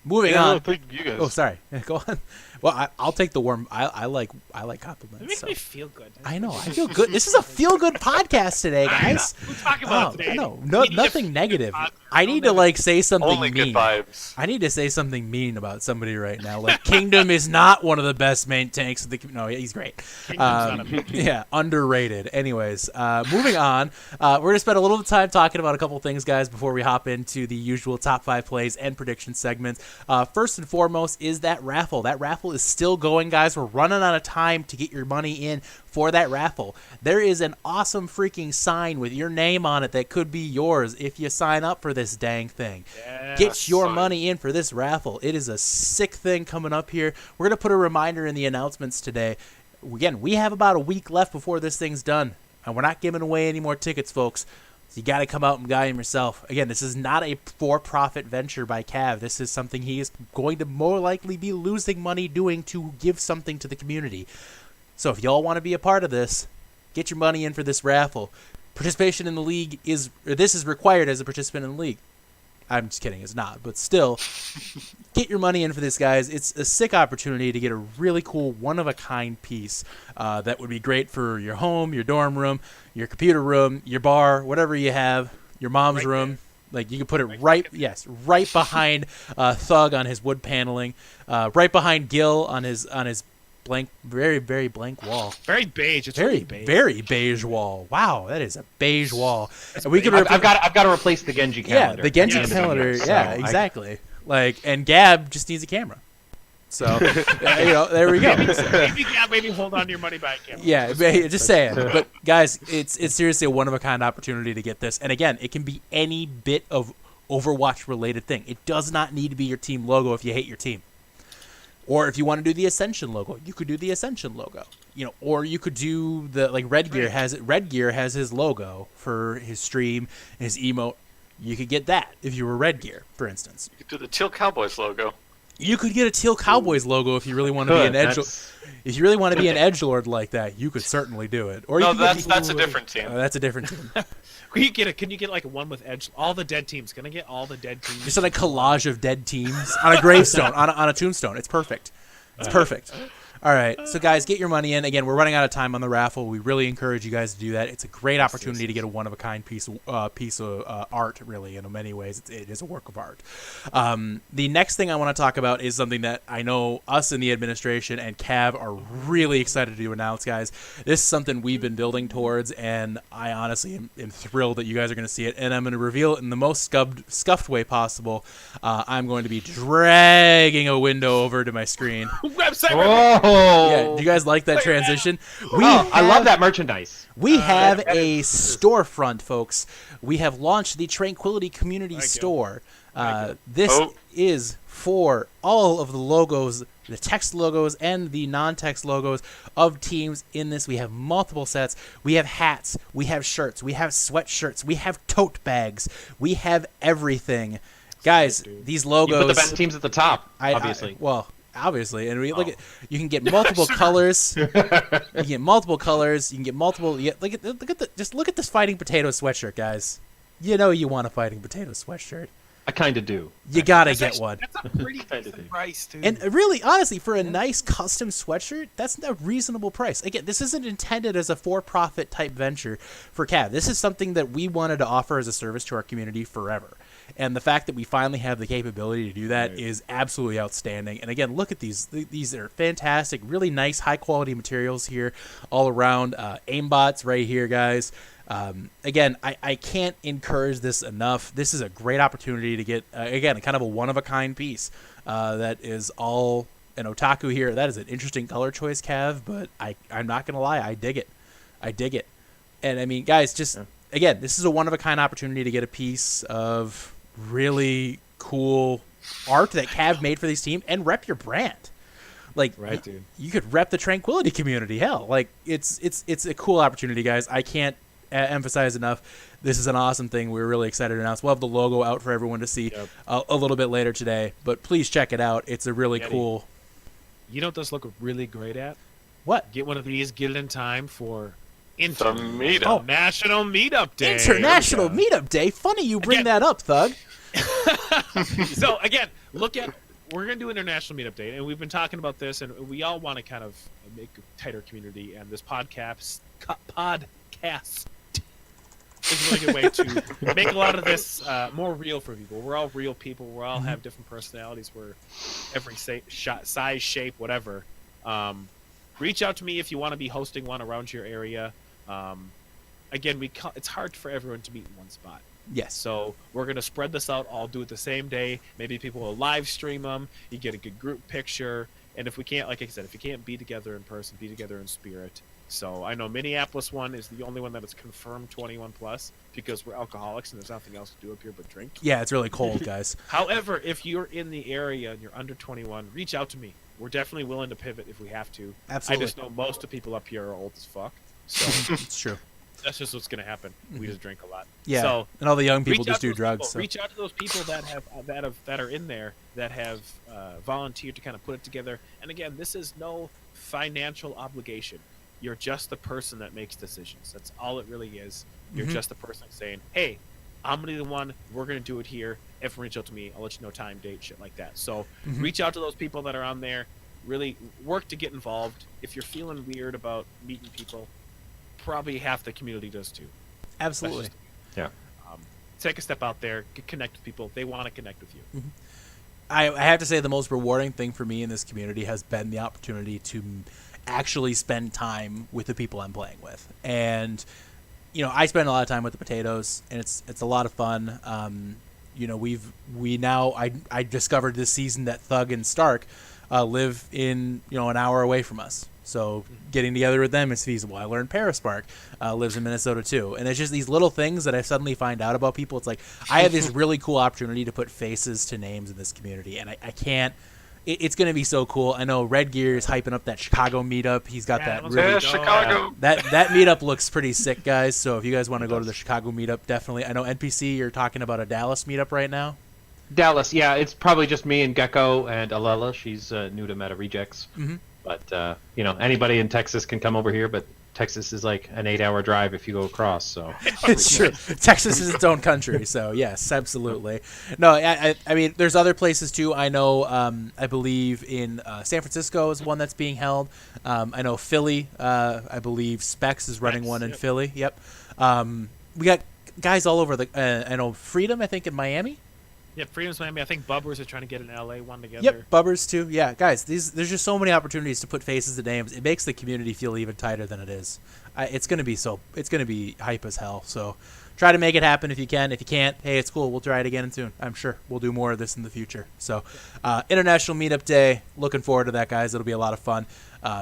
Speaker 2: Moving on.
Speaker 5: No, thank you guys.
Speaker 2: Oh, sorry. Go on. Well, I'll take the warm. I like compliments.
Speaker 3: It makes
Speaker 2: so.
Speaker 3: me feel good.
Speaker 2: I know. I feel good. This is a feel good podcast today, guys.
Speaker 3: We'll talk about it today.
Speaker 2: No,
Speaker 3: We need
Speaker 2: nothing
Speaker 3: to-
Speaker 2: negative. I need to say something
Speaker 1: Only
Speaker 2: mean.
Speaker 1: good vibes.
Speaker 2: I need to say something mean about somebody right now. Like Kingdom is not one of the best main tanks of the. No, he's great.
Speaker 3: Kingdom's not a big
Speaker 2: Yeah, underrated. Anyways, moving on. We're gonna spend a little time talking about a couple things, guys, before we hop into the usual top 5 plays and prediction segments. First and foremost is that raffle. That raffle is still going, guys. We're running out of time to get your money in for that raffle. There is an awesome freaking sign with your name on it that could be yours if you sign up for this dang thing. Get your money in for this raffle. It is a sick thing coming up here. We're going to put a reminder in the announcements today. Again, we have about a week left before this thing's done, and we're not giving away any more tickets, folks. So you got to come out and buy them yourself. Again, this is not a for-profit venture by Cav. This is something he is going to more likely be losing money doing to give something to the community. So if y'all want to be a part of this, get your money in for this raffle. Participation in the league this is required as a participant in the league. I'm just kidding, it's not. But still, get your money in for this, guys. It's a sick opportunity to get a really cool, one-of-a-kind piece that would be great for your home, your dorm room, your computer room, your bar, whatever you have, your mom's room. Like, you could put it right behind Thug on his wood paneling, right behind Gil on his blank, very, very blank wall.
Speaker 3: Very beige. It's
Speaker 2: Very,
Speaker 3: really beige.
Speaker 2: very beige wall. Wow, that is a beige wall.
Speaker 3: That's
Speaker 2: And we could
Speaker 3: beige.
Speaker 4: I've got to replace the Genji calendar.
Speaker 2: the Genji
Speaker 3: Yes.
Speaker 2: calendar.
Speaker 4: So
Speaker 2: Yeah, exactly. And Gab just needs a camera. So there we go.
Speaker 3: Maybe hold on to your money back. Cameron.
Speaker 2: Yeah, just saying. But guys, it's seriously a one-of-a-kind opportunity to get this. And again, it can be any bit of Overwatch-related thing. It does not need to be your team logo if you hate your team. Or if you want to do the Ascension logo, you could do the Ascension logo. Or you could do the Redgear has his logo for his stream, his emote. You could get that if you were Redgear, for instance.
Speaker 1: You could do the Teal Cowboys logo.
Speaker 2: You could get a Teal Cowboys logo if you really want to be an If you really want to be an edgelord like that, you could certainly do it. Or
Speaker 1: No,
Speaker 2: you could
Speaker 1: that's a different team.
Speaker 2: that's a different team.
Speaker 3: Can you get like one with edge? All the dead teams. Can I get all the dead teams?
Speaker 2: Just a collage of dead teams on a gravestone, on a tombstone. It's perfect. It's perfect. All right, so guys, get your money in. Again, we're running out of time on the raffle. We really encourage you guys to do that. It's a great opportunity to get a one-of-a-kind piece of art, really, in many ways. It is a work of art. The next thing I want to talk about is something that I know us in the administration and Cav are really excited to announce, guys. This is something we've been building towards, and I honestly am thrilled that you guys are going to see it, and I'm going to reveal it in the most scuffed way possible. I'm going to be dragging a window over to my screen.
Speaker 3: Website.
Speaker 2: Yeah, do you guys like that transition?
Speaker 4: I love that merchandise.
Speaker 2: We have a storefront, folks. We have launched the Tranquility Community Store. This is for all of the logos, the text logos and the non-text logos of teams in this. We have multiple sets. We have hats. We have shirts. We have sweatshirts. We have tote bags. We have everything. Guys, these logos...
Speaker 4: You put the best teams at the top, obviously.
Speaker 2: Obviously, and we look at. You can get multiple colors. You can get multiple colors. You can get multiple. Look at this fighting potato sweatshirt, guys. You know you want a fighting potato sweatshirt.
Speaker 4: I kind of do.
Speaker 2: You gotta get one.
Speaker 3: That's a pretty decent price, too.
Speaker 2: And really, honestly, for a nice custom sweatshirt, that's a reasonable price. Again, this isn't intended as a for-profit type venture for Cav. This is something that we wanted to offer as a service to our community forever. And the fact that we finally have the capability to do that is absolutely outstanding. And again, look at these. These are fantastic, really nice, high-quality materials here all around. Aimbots right here, guys. Again, I can't encourage this enough. This is a great opportunity to get, again, kind of a one-of-a-kind piece that is all an otaku here. That is an interesting color choice, Cav, but I'm not going to lie. I dig it. I dig it. And, I mean, guys, again, this is a one-of-a-kind opportunity to get a piece of really cool art that Cav made for these teams and rep your brand. Like,
Speaker 3: Right, dude.
Speaker 2: You could rep the Tranquility community. Hell, like, it's a cool opportunity, guys. I can't emphasize enough. This is an awesome thing. We're really excited to announce. We'll have the logo out for everyone to see a little bit later today, but please check it out. It's a really cool.
Speaker 3: You know what this look really great at?
Speaker 2: What?
Speaker 3: Get one of these, get it in time for
Speaker 1: meetup.
Speaker 3: National Meetup Day.
Speaker 2: International Meetup Day. Funny you bring that up, Thug.
Speaker 3: So again, we're gonna do International Meetup Day, and we've been talking about this, and we all want to kind of make a tighter community, and this podcast is a really good way to make a lot of this more real for people. We're all real people. We all have different personalities. We're every size, shape, whatever. Reach out to me if you want to be hosting one around your area. Again, it's hard for everyone to meet in one spot.
Speaker 2: Yes.
Speaker 3: So we're going to spread this out. I'll do it the same day. Maybe people will live stream them. You get a good group picture. And if we can't, like I said, if you can't be together in person, be together in spirit. So I know Minneapolis one is the only one that is confirmed 21 plus because we're alcoholics and there's nothing else to do up here but drink.
Speaker 2: Yeah, it's really cold, guys.
Speaker 3: However, if you're in the area and you're under 21, reach out to me. We're definitely willing to pivot if we have to.
Speaker 2: Absolutely.
Speaker 3: I just know most of the people up here are old as fuck. So
Speaker 2: It's true.
Speaker 3: that's just what's going to happen. We just drink a lot.
Speaker 2: Yeah.
Speaker 3: So
Speaker 2: and all the young people
Speaker 3: reach out
Speaker 2: just
Speaker 3: to
Speaker 2: do
Speaker 3: those
Speaker 2: drugs.
Speaker 3: people.
Speaker 2: So.
Speaker 3: Reach out to those people that are in there that have volunteered to kind of put it together. And again, this is no financial obligation. You're just the person that makes decisions. That's all it really is. You're just the person saying, "Hey, I'm gonna be the one. We're gonna do it here. Everyone reach out to me. I'll let you know time, date, shit like that." So reach out to those people that are on there. Really work to get involved. If you're feeling weird about meeting people, probably half the community does too.
Speaker 2: Absolutely.
Speaker 3: That's just- take a step out there, connect with people. They want to connect with you.
Speaker 2: I have to say the most rewarding thing for me in this community has been the opportunity to actually spend time with the people I'm playing with. And, you know, I spend a lot of time with the potatoes, and it's a lot of fun. You know, I discovered this season that Thug and Stark live in, you know, an hour away from us. So getting together with them is feasible. I learned Paraspark lives in Minnesota too. And it's just these little things that I suddenly find out about people. It's like I have this really cool opportunity to put faces to names in this community. And I can't – it's going to be so cool. I know Red Gear is hyping up that Chicago meetup. He's got that really –
Speaker 1: Yeah, Chicago.
Speaker 2: That meetup looks pretty sick, guys. So if you guys want to go to the Chicago meetup, definitely. I know NPC, you're talking about a Dallas meetup right now.
Speaker 4: Dallas, yeah, it's probably just me and Gecko and Alela. She's new to Meta Rejects.
Speaker 2: Mm-hmm.
Speaker 4: But, you know, anybody in Texas can come over here, but Texas is like an 8-hour drive if you go across, so.
Speaker 2: It's true. Texas is its own country, so yes, absolutely. No, I mean, there's other places too. I know, I believe in San Francisco is one that's being held. I know Philly, I believe Specs is running one in Philly. Yep. We got guys all over I know Freedom, I think, in Miami.
Speaker 3: Yeah, Freedom's Miami. I think Bubbers are trying to get an LA one together.
Speaker 2: Yep, Bubbers too. Yeah, guys, there's just so many opportunities to put faces to names. It makes the community feel even tighter than it is. It's gonna be hype as hell. So try to make it happen if you can. If you can't, hey, it's cool. We'll try it again soon. I'm sure we'll do more of this in the future. So International Meetup Day. Looking forward to that, guys. It'll be a lot of fun.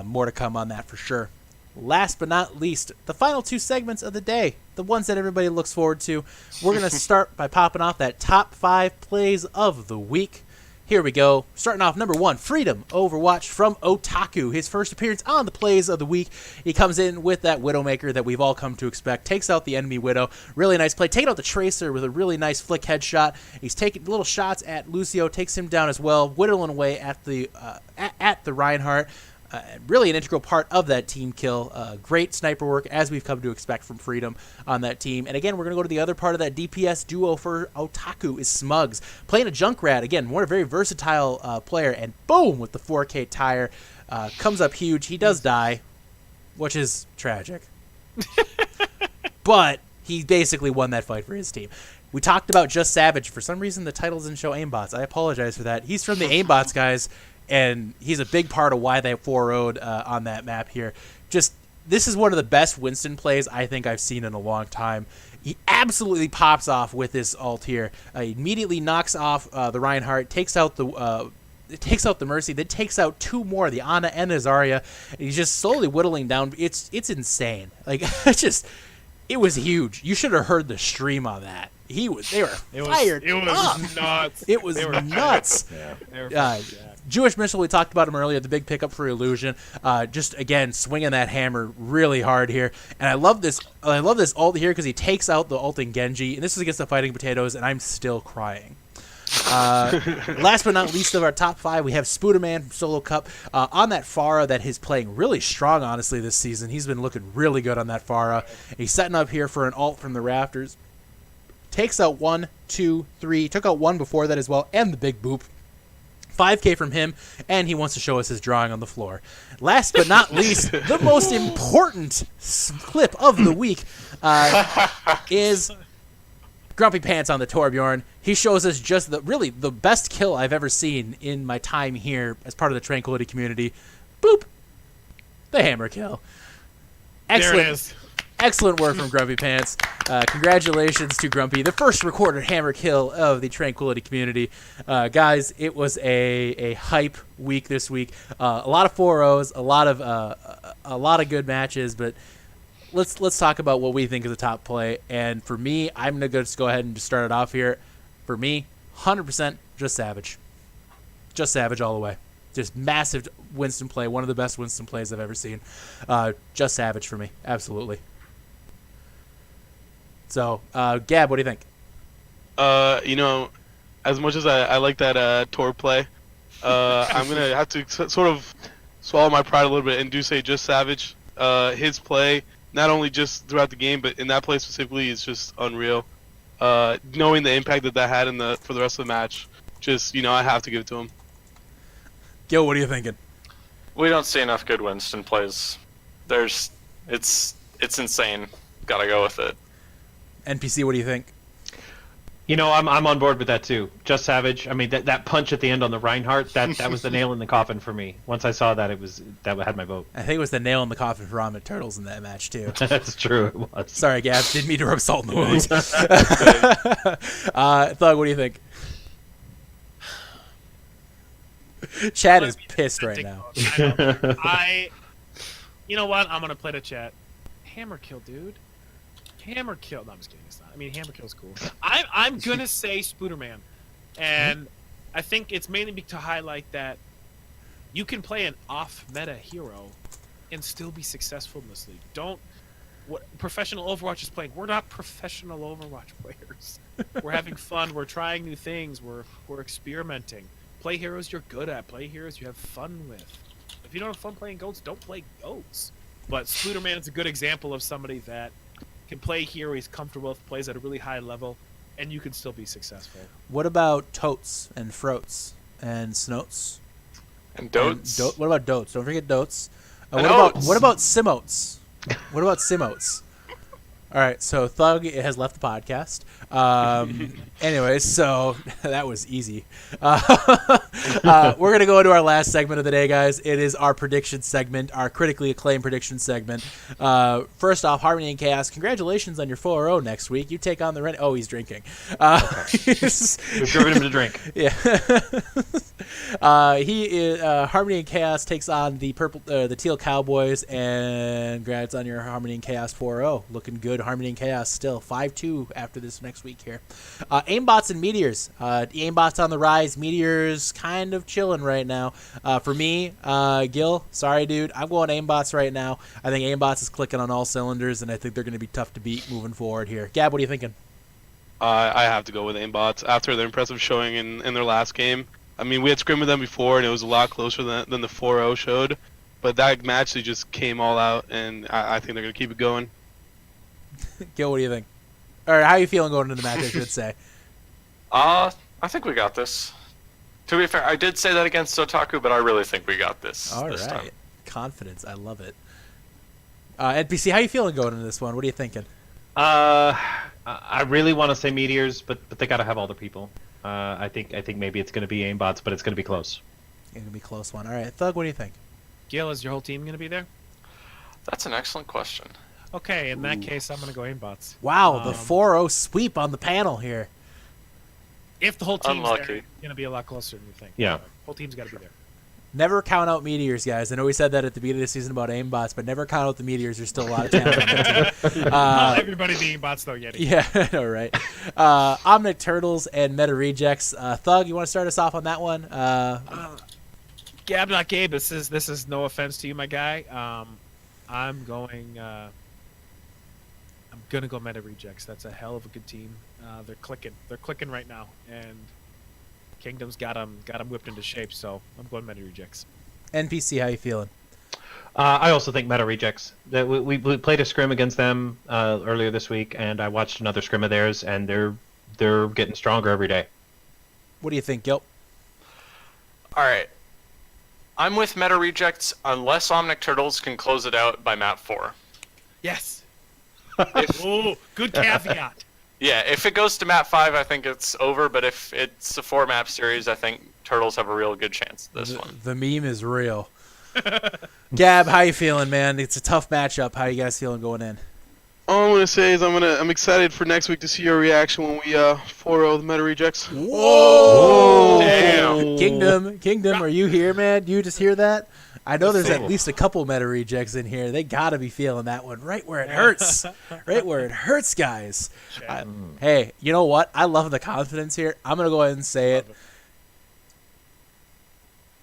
Speaker 2: More to come on that for sure. Last but not least, the final two segments of the day, the ones that everybody looks forward to. We're going to start by popping off that top 5 plays of the week. Here we go. Starting off number 1, Freedom Overwatch from Otaku. His first appearance on the plays of the week. He comes in with that Widowmaker that we've all come to expect. Takes out the enemy Widow. Really nice play. Taking out the Tracer with a really nice flick headshot. He's taking little shots at Lucio. Takes him down as well. Whittling away at the Reinhardt. Really an integral part of that team kill. Great sniper work, as we've come to expect from Freedom on that team. And again, we're going to go to the other part of that DPS duo for Otaku is Smugs. Playing a Junkrat, again, more a very versatile player, and boom, with the 4K tire. Comes up huge. He does die, which is tragic. But he basically won that fight for his team. We talked about Just Savage. For some reason, the title doesn't show Aimbots. I apologize for that. He's from the Aimbots, guys. And he's a big part of why they 4-0'd on that map here. Just, this is one of the best Winston plays I think I've seen in a long time. He absolutely pops off with this ult here. He immediately knocks off the Reinhardt, takes out the Mercy, then takes out 2 more, the Ana and the Zarya. And he's just slowly whittling down. It's insane. Like, it was huge. You should have heard the stream on that. They were fired up.
Speaker 3: Nuts.
Speaker 2: It was nuts. Jewish Missile, we talked about him earlier, the big pickup for Illusion. Just, again, swinging that hammer really hard here. And I love this ult here because he takes out the ulting Genji. And this is against the Fighting Potatoes, and I'm still crying. Last but not least of our top 5, we have Spooderman from Solo Cup on that Pharah that is playing really strong, honestly, this season. He's been looking really good on that Pharah. He's setting up here for an ult from the rafters. Takes out 1, 2, 3. Took out 1 before that as well, and the big boop. 5K from him, and he wants to show us his drawing on the floor. Last but not least, the most important clip of the week is Grumpy Pants on the Torbjorn. He shows us just the best kill I've ever seen in my time here as part of the Tranquility community. Boop! The hammer kill. Excellent.
Speaker 3: There it is.
Speaker 2: Excellent work from Grumpy Pants. Congratulations to Grumpy, the first recorded hammer kill of the Tranquility community. Guys, it was a hype week this week. A lot of 4-0s, a lot of good matches, but let's talk about what we think is the top play. And for me, I'm going to just go ahead and just start it off here. For me, 100% Just Savage. Just Savage all the way. Just massive Winston play, one of the best Winston plays I've ever seen. Just Savage for me, absolutely. So, Gab, what do you think?
Speaker 5: As much as I like that Tor play, I'm going to have to sort of swallow my pride a little bit and do say Just Savage. His play, not only just throughout the game, but in that play specifically, is just unreal. Knowing the impact that had for the rest of the match, I have to give it to him.
Speaker 2: Gil, what are you thinking?
Speaker 1: We don't see enough good Winston plays. It's insane. Gotta go with it.
Speaker 2: NPC, what do you think?
Speaker 4: I'm on board with that too. Just Savage. I mean, that punch at the end on the Reinhardt, that was the nail in the coffin for me. Once I saw that, that had my vote.
Speaker 2: I think it was the nail in the coffin for Omnic Turtles in that match too.
Speaker 4: That's true. It was.
Speaker 2: Sorry, Gab. Didn't mean to rub salt in the wound. Thug, what do you think? Chad is pissed right now.
Speaker 3: You know what? I'm gonna play the chat. Hammer kill, dude. Hammer kill. No, I'm just kidding. It's not. I mean, hammer kill's cool. I'm gonna say Spooderman, and I think it's mainly to highlight that you can play an off-meta hero and still be successful in this league. What professional Overwatch is playing. We're not professional Overwatch players. We're having fun. We're trying new things. We're experimenting. Play heroes you're good at. Play heroes you have fun with. If you don't have fun playing goats, don't play goats. But Spooderman is a good example of somebody that can play hero he's comfortable with, plays at a really high level, and you can still be successful.
Speaker 2: What about Totes and Froats and Snotes?
Speaker 1: And Dotes.
Speaker 2: What about Dotes? Don't forget Dotes.
Speaker 1: And
Speaker 2: what about Simotes? What about Simotes? All right, so Thug has left the podcast. Anyways, so that was easy. We're going to go into our last segment of the day, guys. It is our prediction segment, our critically acclaimed prediction segment. First off, Harmony and Chaos, congratulations on your 4-0 next week. You take on the Ren. Oh, he's drinking.
Speaker 4: We've driven him to drink.
Speaker 2: Yeah. Harmony and Chaos takes on the Teal Cowboys, and congrats on your Harmony and Chaos 4-0. Looking good. Harmony and Chaos still 5-2 after this next week here. Aimbots and Meteors. Aimbots on the rise. Meteors kind of chilling right now. For me, Gil, sorry, dude. I'm going Aimbots right now. I think Aimbots is clicking on all cylinders, and I think they're going to be tough to beat moving forward here. Gab, what are you thinking?
Speaker 5: I have to go with Aimbots after their impressive showing in their last game. I mean, we had scrimmed with them before, and it was a lot closer than the 4-0 showed. But that match, they just came all out, and I think they're going to keep it going.
Speaker 2: Gil, what do you think? Or how are you feeling going into the match, I should say?
Speaker 1: I think we got this. To be fair, I did say that against Sotaku, but I really think we got this.
Speaker 2: All
Speaker 1: this
Speaker 2: right.
Speaker 1: time.
Speaker 2: Confidence. I love it. NPC, how are you feeling going into this one? What are you thinking?
Speaker 4: I really want to say Meteors, but they got to have all the people. I think maybe it's going to be Aimbots, but it's going to be close.
Speaker 2: It's going to be a close one. All right. Thug, what do you think?
Speaker 3: Gil, is your whole team going to be there?
Speaker 1: That's an excellent question.
Speaker 3: Okay, in that case, I'm going to go Aimbots.
Speaker 2: Wow, the 4-0 sweep on the panel here.
Speaker 3: If the whole team's there,
Speaker 1: Unlucky.
Speaker 3: it's going to be a lot closer than you think.
Speaker 4: Yeah.
Speaker 3: Whole team's got to be there.
Speaker 2: Never count out Meteors, guys. I know we said that at the beginning of the season about Aimbots, but never count out the Meteors. There's still a lot of talent on that team.
Speaker 3: Not everybody being bots, though, Yeti.
Speaker 2: Yeah, I know, right? Omnic Turtles and Meta Rejects. Thug, you want to start us off on that one?
Speaker 3: Gab, not Gabe. This is no offense to you, my guy. I'm gonna go Meta Rejects. That's a hell of a good team. They're clicking. They're clicking right now, and Kingdom's got them whipped into shape. So I'm going Meta Rejects.
Speaker 2: NPC, how you feeling?
Speaker 4: I also think Meta Rejects. We played a scrim against them earlier this week, and I watched another scrim of theirs, and they're getting stronger every day.
Speaker 2: What do you think, Gil?
Speaker 1: All right. I'm with Meta Rejects unless Omnic Turtles can close it out by map 4.
Speaker 3: Yes.
Speaker 1: If,
Speaker 3: Oh, good caveat.
Speaker 1: yeah, if it goes to map 5, I think it's over. But if it's a 4-map series, I think Turtles have a real good chance this one.
Speaker 2: The meme is real. Gab, how you feeling, man? It's a tough matchup. How you guys feeling going in?
Speaker 5: All I'm gonna say is I'm excited for next week to see your reaction when we 4-0 the Meta Rejects.
Speaker 2: Whoa!
Speaker 1: Damn.
Speaker 2: Kingdom, are you here, man? Do you just hear that? I know there's at least a couple Meta Rejects in here. They gotta be feeling that one right where it hurts. Right where it hurts, guys. Hey, you know what? I love the confidence here. I'm gonna go ahead and say it.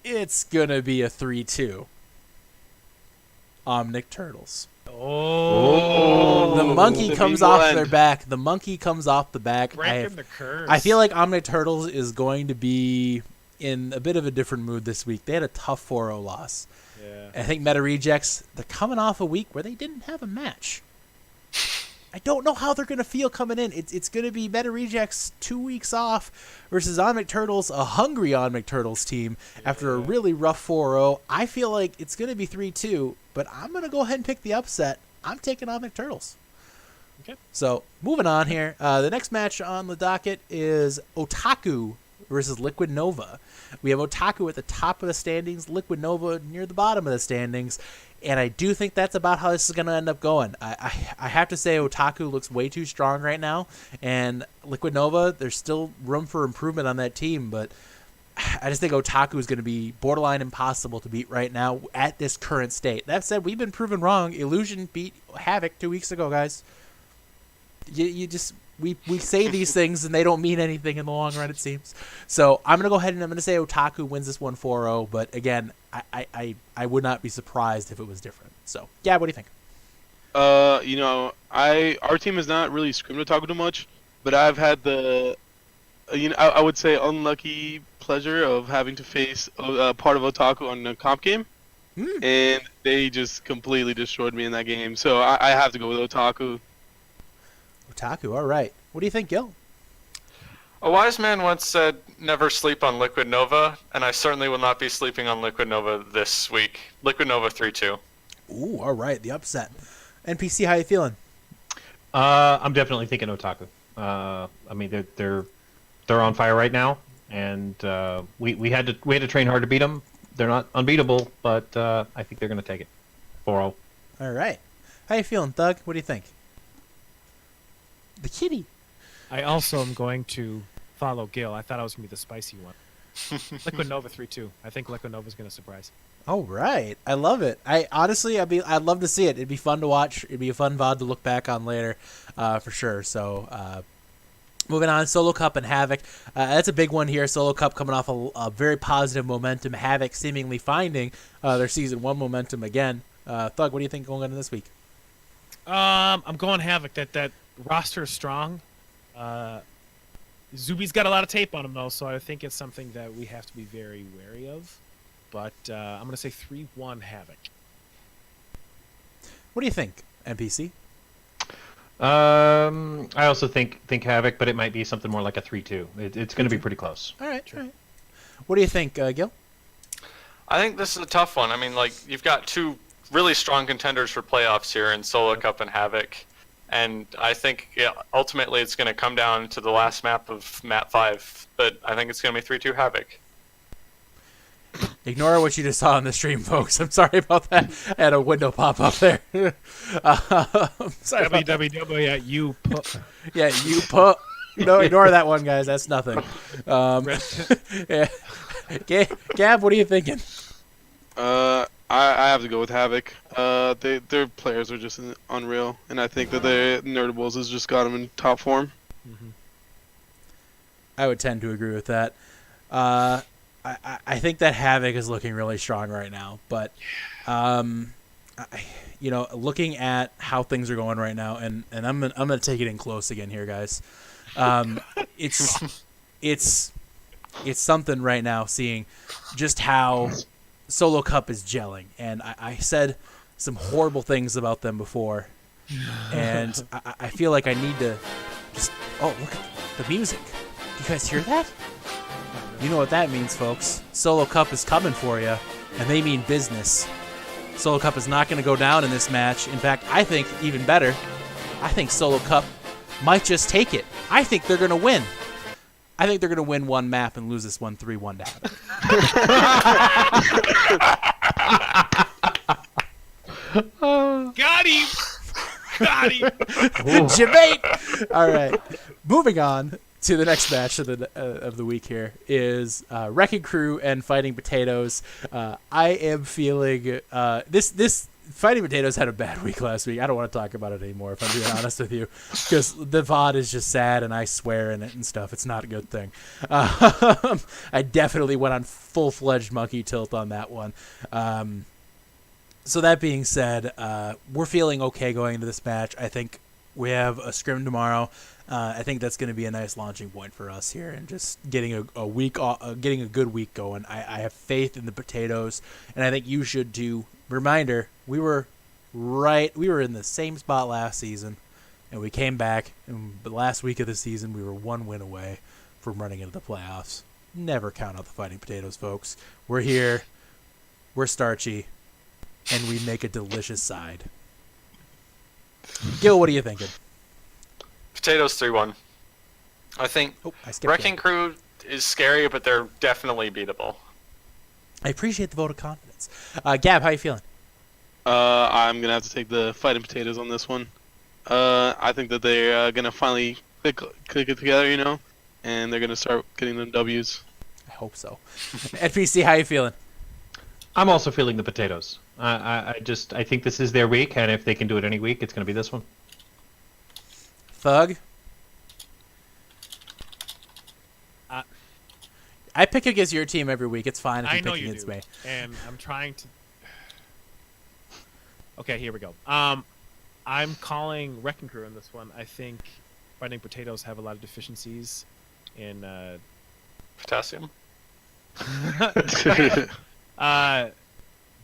Speaker 2: It's gonna be a 3-2. Omnic Turtles.
Speaker 3: Oh.
Speaker 2: The monkey
Speaker 5: the
Speaker 2: comes
Speaker 5: mean
Speaker 2: off
Speaker 5: blend.
Speaker 2: their back. The monkey comes off the back.
Speaker 3: Breaking the curse.
Speaker 2: I feel like Omnic Turtles is going to be in a bit of a different mood this week. They had a tough 4-0 loss.
Speaker 3: Yeah.
Speaker 2: I think Meta Rejects, they're coming off a week where they didn't have a match. I don't know how they're going to feel coming in. It's going to be Meta Rejects 2 weeks off versus Omnic Turtles, a hungry Omnic Turtles team after a really rough 4-0. I feel like it's going to be 3-2, but I'm going to go ahead and pick the upset. I'm taking Omnic Turtles.
Speaker 3: Okay.
Speaker 2: So moving on here, the next match on the docket is Otaku versus Liquid Nova. We have Otaku at the top of the standings, Liquid Nova near the bottom of the standings, and I do think that's about how this is going to end up going. I have to say Otaku looks way too strong right now, and Liquid Nova, there's still room for improvement on that team, but I just think Otaku is going to be borderline impossible to beat right now at this current state. That said, we've been proven wrong. Illusion beat Havoc 2 weeks ago, guys. We say these things and they don't mean anything in the long run, it seems. So I'm gonna go ahead and I'm gonna say Otaku wins this one 4-0. But again, I would not be surprised if it was different. So yeah, what do you think?
Speaker 5: Our team has not really scrimmed Otaku too much, but I've had the I would say unlucky pleasure of having to face part of Otaku on a comp game, and they just completely destroyed me in that game. So I have to go with Otaku.
Speaker 2: Otaku, all right. What do you think, Gil?
Speaker 1: A wise man once said, "Never sleep on Liquid Nova," and I certainly will not be sleeping on Liquid Nova this week. Liquid Nova 3-2.
Speaker 2: Ooh, all right, the upset. NPC, how you feeling?
Speaker 4: I'm definitely thinking Otaku. I mean, they're on fire right now, and we had to train hard to beat them. They're not unbeatable, but I think they're going to take it. 4-0.
Speaker 2: All right. How you feeling, Thug? What do you think? The kitty.
Speaker 3: I also am going to follow Gil. I thought I was going to be the spicy one. Liquid Nova 3-2. I think Liquid Nova's going to surprise.
Speaker 2: All right, I love it. I'd love to see it. It'd be fun to watch. It'd be a fun VOD to look back on later, for sure. So, moving on, Solo Cup and Havoc. That's a big one here. Solo Cup coming off a very positive momentum. Havoc seemingly finding their season 1 momentum again. Thug, what do you think going into this week?
Speaker 3: I'm going Havoc. That roster is strong. Zuby's got a lot of tape on him though, so I think it's something that we have to be very wary of. But I'm going to say 3-1 Havoc.
Speaker 2: What do you think, NPC?
Speaker 4: I also think Havoc, but it might be something more like a 3-2. It's going to be pretty close.
Speaker 2: All right, all right. What do you think, Gil?
Speaker 1: I think this is a tough one. I mean, like, you've got two really strong contenders for playoffs here in Solo Cup and Havoc. And I think ultimately it's going to come down to the last map of map 5. But I think it's going to be 3-2 Havoc.
Speaker 2: Ignore what you just saw on the stream, folks. I'm sorry about that. I had a window pop up there. Sorry about that.
Speaker 3: www. You put.
Speaker 2: Yeah, you put. No, ignore that one, guys. That's nothing. Yeah. Gab, what are you thinking?
Speaker 5: I have to go with Havoc. Their players are just unreal, and I think that the Nerdables has just got them in top form.
Speaker 3: Mm-hmm.
Speaker 2: I would tend to agree with that. I think that Havoc is looking really strong right now, but looking at how things are going right now, and I'm gonna take it in close again here, guys. It's something right now, seeing just how Solo Cup is gelling, and I said some horrible things about them before, and I feel like I need to just look at the music. Do you guys hear that? You know what that means, folks. Solo Cup is coming for you, and they mean business. Solo Cup is not going to go down in this match. In fact, I think even better, I think Solo Cup might just take it. I think they're going to win. I think they're going to win one map and lose this one 3-1 to Havoc.
Speaker 3: Got him! Got him!
Speaker 2: Debate! All right. Moving on to the next match of the week here is Wrecking Crew and Fighting Potatoes. I am feeling this Fighting Potatoes had a bad week last week. I don't want to talk about it anymore, if I'm being honest with you, because the VOD is just sad and I swear in it and stuff. It's not a good thing. I definitely went on full-fledged monkey tilt on that one. So that being said, we're feeling okay going into this match. I think we have a scrim tomorrow. I think that's going to be a nice launching point for us here, and just getting a week, getting a good week going. I have faith in the Potatoes, and I think you should too. Reminder: we were in the same spot last season, and we came back. And the last week of the season, we were one win away from running into the playoffs. Never count out the Fighting Potatoes, folks. We're here. We're starchy, and we make a delicious side. Gil, what are you thinking?
Speaker 1: Potatoes 3-1. I think
Speaker 2: I skipped
Speaker 1: Wrecking
Speaker 2: one.
Speaker 1: Crew is scary, but they're definitely beatable.
Speaker 2: I appreciate the vote of confidence. Gab, how you feeling?
Speaker 5: I'm gonna have to take the Fighting Potatoes on this one. I think that they're gonna finally click it together, and they're gonna start getting them W's.
Speaker 2: I hope so. NPC, how you feeling?
Speaker 4: I'm also feeling the potatoes. I think this is their week, and if they can do it any week, it's going to be this one.
Speaker 2: Thug? I pick against your team every week. It's fine if you
Speaker 3: I know
Speaker 2: pick
Speaker 3: you
Speaker 2: against
Speaker 3: do,
Speaker 2: me.
Speaker 3: and I'm trying to. Okay, here we go. I'm calling Wrecking Crew in this one. I think Fighting Potatoes have a lot of deficiencies in
Speaker 1: Potassium.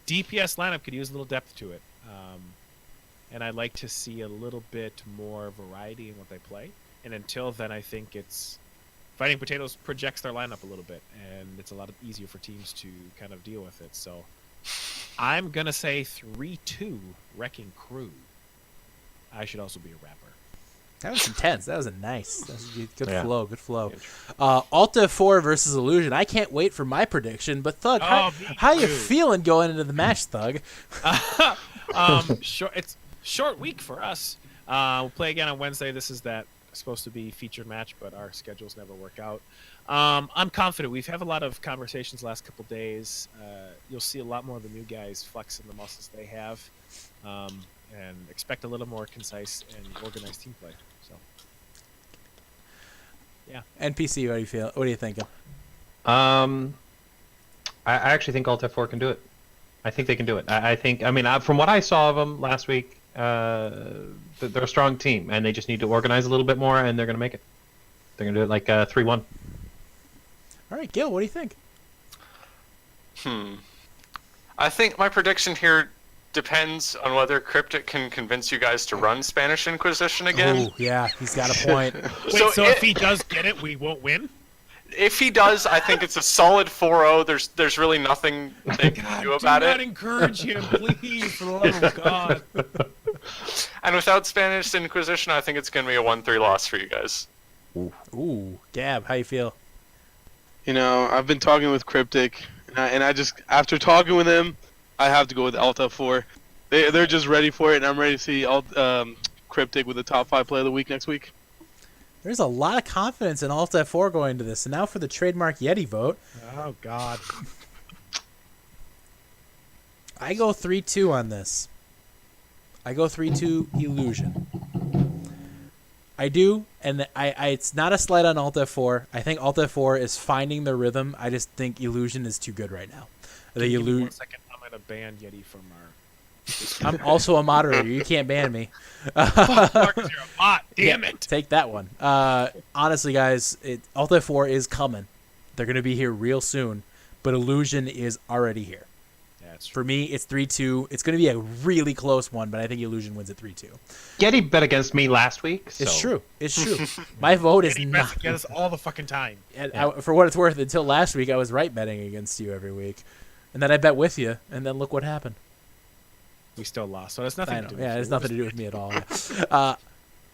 Speaker 3: DPS lineup could use a little depth to it, and I'd like to see a little bit more variety in what they play. And until then, I think it's Fighting Potatoes projects their lineup a little bit, and it's a lot easier for teams to kind of deal with it. So I'm gonna say 3-2 Wrecking Crew. I should also be a rapper.
Speaker 2: That was intense. That was a nice. That was good
Speaker 4: Yeah.
Speaker 2: flow. Good flow. Alta 4 versus Illusion. I can't wait for my prediction. But Thug,
Speaker 3: Me
Speaker 2: how you
Speaker 3: too.
Speaker 2: feeling going into the match, Thug?
Speaker 3: It's short week for us. We'll play again on Wednesday. This is that supposed to be featured match, but our schedules never work out. I'm confident. We've had a lot of conversations last couple days. You'll see a lot more of the new guys flexing the muscles they have, and expect a little more concise and organized team play. So, yeah.
Speaker 2: NPC, what do you feel? What are you thinking?
Speaker 4: I actually think Alt F4 can do it. I think they can do it. From what I saw of them last week, they're a strong team, and they just need to organize a little bit more, and they're going to make it. They're going to do it like 3-1.
Speaker 2: All right, Gil, what do you think?
Speaker 1: I think my prediction here depends on whether Cryptic can convince you guys to run Spanish Inquisition again.
Speaker 2: Oh, yeah, he's got a point.
Speaker 3: Wait,
Speaker 1: So
Speaker 3: so if he does get it, we won't win?
Speaker 1: If he does, I think it's a solid 4-0. There's really nothing they can do about
Speaker 3: do not
Speaker 1: it.
Speaker 3: encourage him, please, for the love of God.
Speaker 1: And without Spanish Inquisition, I think it's going to be a 1-3 loss for you guys.
Speaker 2: Ooh, Gab, how you feel?
Speaker 5: I've been talking with Cryptic, and I just, after talking with him, I have to go with Alta 4. They're just ready for it, and I'm ready to see Cryptic with the top 5 play of the week next week.
Speaker 2: There's a lot of confidence in Alt F4 going into this. And now for the trademark Yeti vote.
Speaker 3: Oh, God.
Speaker 2: I go 3-2 on this. I go 3-2 Illusion. I do, and it's not a slight on Alt F4. I think Alt F4 is finding the rhythm. I just think Illusion is too good right now.
Speaker 3: Give me 1 second. I'm going to ban Yeti from our...
Speaker 2: I'm also a moderator. You can't ban me.
Speaker 3: Marcus, you're a bot. Damn it.
Speaker 2: Take that one. Honestly, guys, Alt F4 is coming. They're going to be here real soon, but Illusion is already here.
Speaker 3: Yeah, it's
Speaker 2: For me, it's 3-2. It's going to be a really close one, but I think Illusion wins at 3-2.
Speaker 4: Getty bet against me last week. So.
Speaker 2: It's true. It's true. My vote is
Speaker 3: Yeti
Speaker 2: not.
Speaker 3: bets against us all the fucking time.
Speaker 2: For what it's worth, until last week, I was right betting against you every week. And then I bet with you, and then look what happened.
Speaker 3: We still lost, so it's nothing
Speaker 2: I
Speaker 3: to
Speaker 2: know.
Speaker 3: do with
Speaker 2: Yeah,
Speaker 3: you.
Speaker 2: it's nothing to do with me at all. Yeah.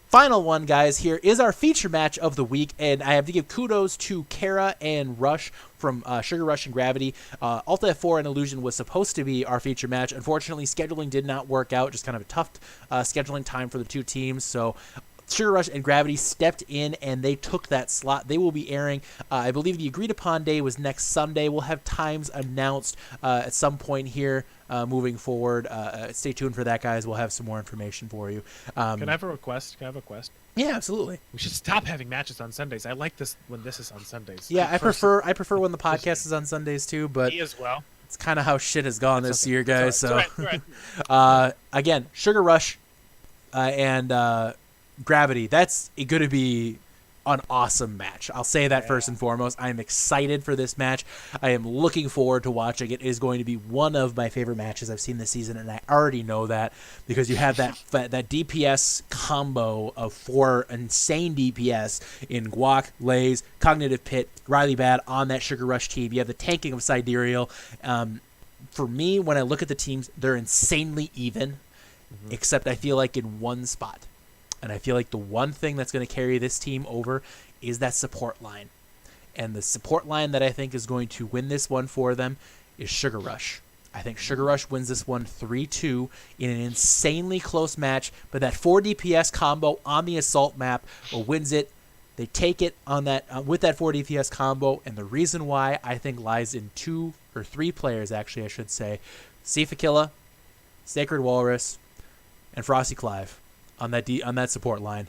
Speaker 2: Final one, guys, here is our feature match of the week, and I have to give kudos to Kara and Rush from Sugar Rush and Gravity. Alta F4 and Illusion was supposed to be our feature match. Unfortunately, scheduling did not work out, just kind of a tough scheduling time for the two teams, so Sugar Rush and Gravity stepped in, and they took that slot. They will be airing, I believe the agreed-upon day was next Sunday. We'll have times announced at some point here moving forward. Stay tuned for that, guys. We'll have some more information for you.
Speaker 3: Can I have a request?
Speaker 2: Yeah, absolutely.
Speaker 3: We should stop having matches on Sundays. I like this when this is on Sundays.
Speaker 2: Yeah, I prefer when the podcast is on Sundays too, but
Speaker 3: Me as well.
Speaker 2: it's kind of how shit has gone this year, guys.
Speaker 3: It's all
Speaker 2: So
Speaker 3: right, it's all right.
Speaker 2: again, Sugar Rush and Gravity. That's going to be an awesome match. I'll say that first and foremost. I am excited for this match. I am looking forward to watching it. It is going to be one of my favorite matches I've seen this season, and I already know that because you have that DPS combo of 4 insane DPS in Guac, Lays, Cognitive Pit, Riley Bad on that Sugar Rush team. You have the tanking of Sidereal. For me, when I look at the teams, they're insanely even, except I feel like in one spot. And I feel like the one thing that's going to carry this team over is that support line. And the support line that I think is going to win this one for them is Sugar Rush. I think Sugar Rush wins this one 3-2 in an insanely close match, but that 4 DPS combo on the assault map wins it. They take it on that with that 4 DPS combo, and the reason why I think lies in 2 or 3 players, actually, I should say. Sifakilla, Sacred Walrus, and Frosty Clive on that support line.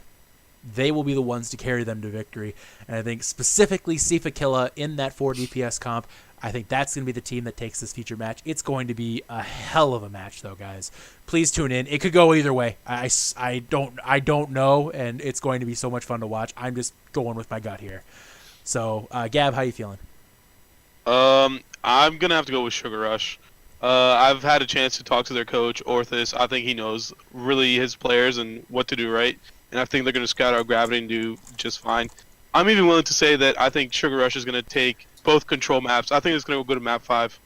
Speaker 2: They will be the ones to carry them to victory. And I think specifically Sifakilla in that 4 DPS comp, I think that's going to be the team that takes this feature match. It's going to be a hell of a match, though, guys. Please tune in. It could go either way. I don't know, and it's going to be so much fun to watch. I'm just going with my gut here. So, Gab, how you feeling?
Speaker 5: I'm gonna have to go with Sugar Rush. I've had a chance to talk to their coach, Orthus. I think he knows really his players and what to do right, and I think they're gonna scout out Gravity and do just fine. I'm even willing to say that I think Sugar Rush is gonna take both control maps. I think it's gonna go to map 5.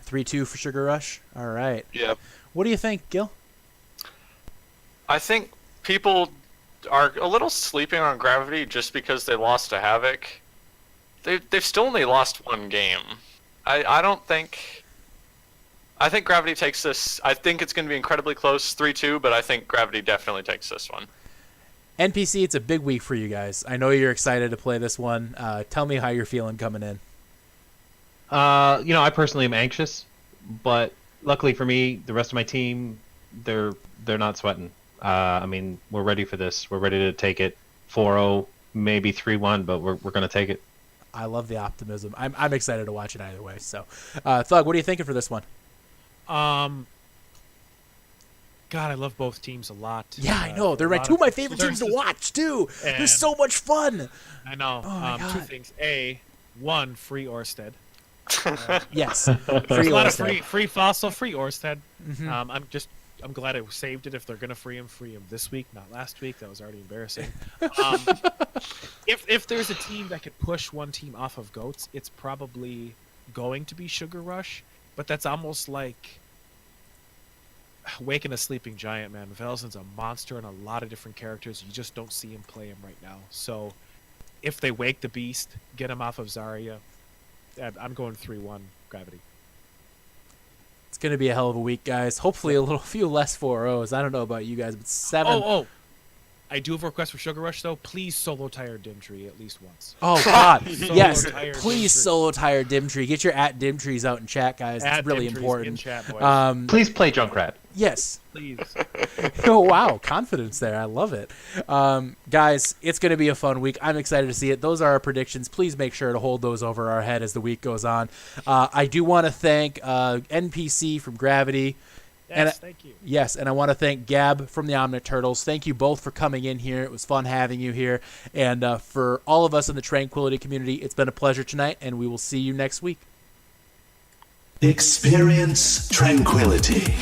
Speaker 2: 3-2 for Sugar Rush. All right.
Speaker 5: Yeah.
Speaker 2: What do you think, Gil?
Speaker 1: I think people are a little sleeping on Gravity just because they lost to Havoc. They've still only lost 1 game. I don't think. I think Gravity takes this. I think it's going to be incredibly close, 3-2, but I think Gravity definitely takes this one.
Speaker 2: NPC, it's a big week for you guys. I know you're excited to play this one. Tell me how you're feeling coming in.
Speaker 4: I personally am anxious, but luckily for me, the rest of my team, they're not sweating. I mean, we're ready for this. We're ready to take it 4-0, maybe 3-1, but we're going to take it.
Speaker 2: I love the optimism. I'm excited to watch it either way. So, Thug, what are you thinking for this one?
Speaker 3: God, I love both teams a lot.
Speaker 2: Yeah, I know. They're two of my favorite teams to watch, too. They're so much fun.
Speaker 3: I know.
Speaker 2: Oh my God.
Speaker 3: 2 things. One, free Orsted.
Speaker 2: Yes.
Speaker 3: There's
Speaker 2: Free
Speaker 3: a lot of
Speaker 2: Orsted.
Speaker 3: free fossil, free Orsted.
Speaker 2: Mhm.
Speaker 3: I'm glad I saved it. If they're gonna free him this week, not last week. That was already embarrassing. If there's a team that could push one team off of goats, it's probably going to be Sugar Rush. But that's almost like waking a sleeping giant, man. Velzen's a monster in a lot of different characters. You just don't see him play him right now. So if they wake the beast, get him off of Zarya, I'm going 3-1 Gravity.
Speaker 2: It's going to be a hell of a week, guys. Hopefully a few less 4-0s. I don't know about you guys, but 7.
Speaker 3: Oh, I do have a request for Sugar Rush, though. Please solo tire Dimtree at least once.
Speaker 2: Oh, God. Yes.
Speaker 3: Solo-tire
Speaker 2: Please
Speaker 3: Dimtree.
Speaker 2: solo tire Dimtree. Get your @Dimtrees out in chat, guys.
Speaker 3: Add
Speaker 2: It's really
Speaker 3: Dimtrees
Speaker 2: important.
Speaker 3: in chat, boys.
Speaker 4: Please play Junkrat.
Speaker 2: Yes.
Speaker 3: Please.
Speaker 2: Oh, wow. Confidence there. I love it. Guys, it's going to be a fun week. I'm excited to see it. Those are our predictions. Please make sure to hold those over our head as the week goes on. I do want to thank NPC from Gravity.
Speaker 3: Yes, thank you.
Speaker 2: Yes, and I want to thank Gab from the Omnic Turtles. Thank you both for coming in here. It was fun having you here. And for all of us in the Tranquility community, it's been a pleasure tonight, and we will see you next week.
Speaker 6: Experience tranquility.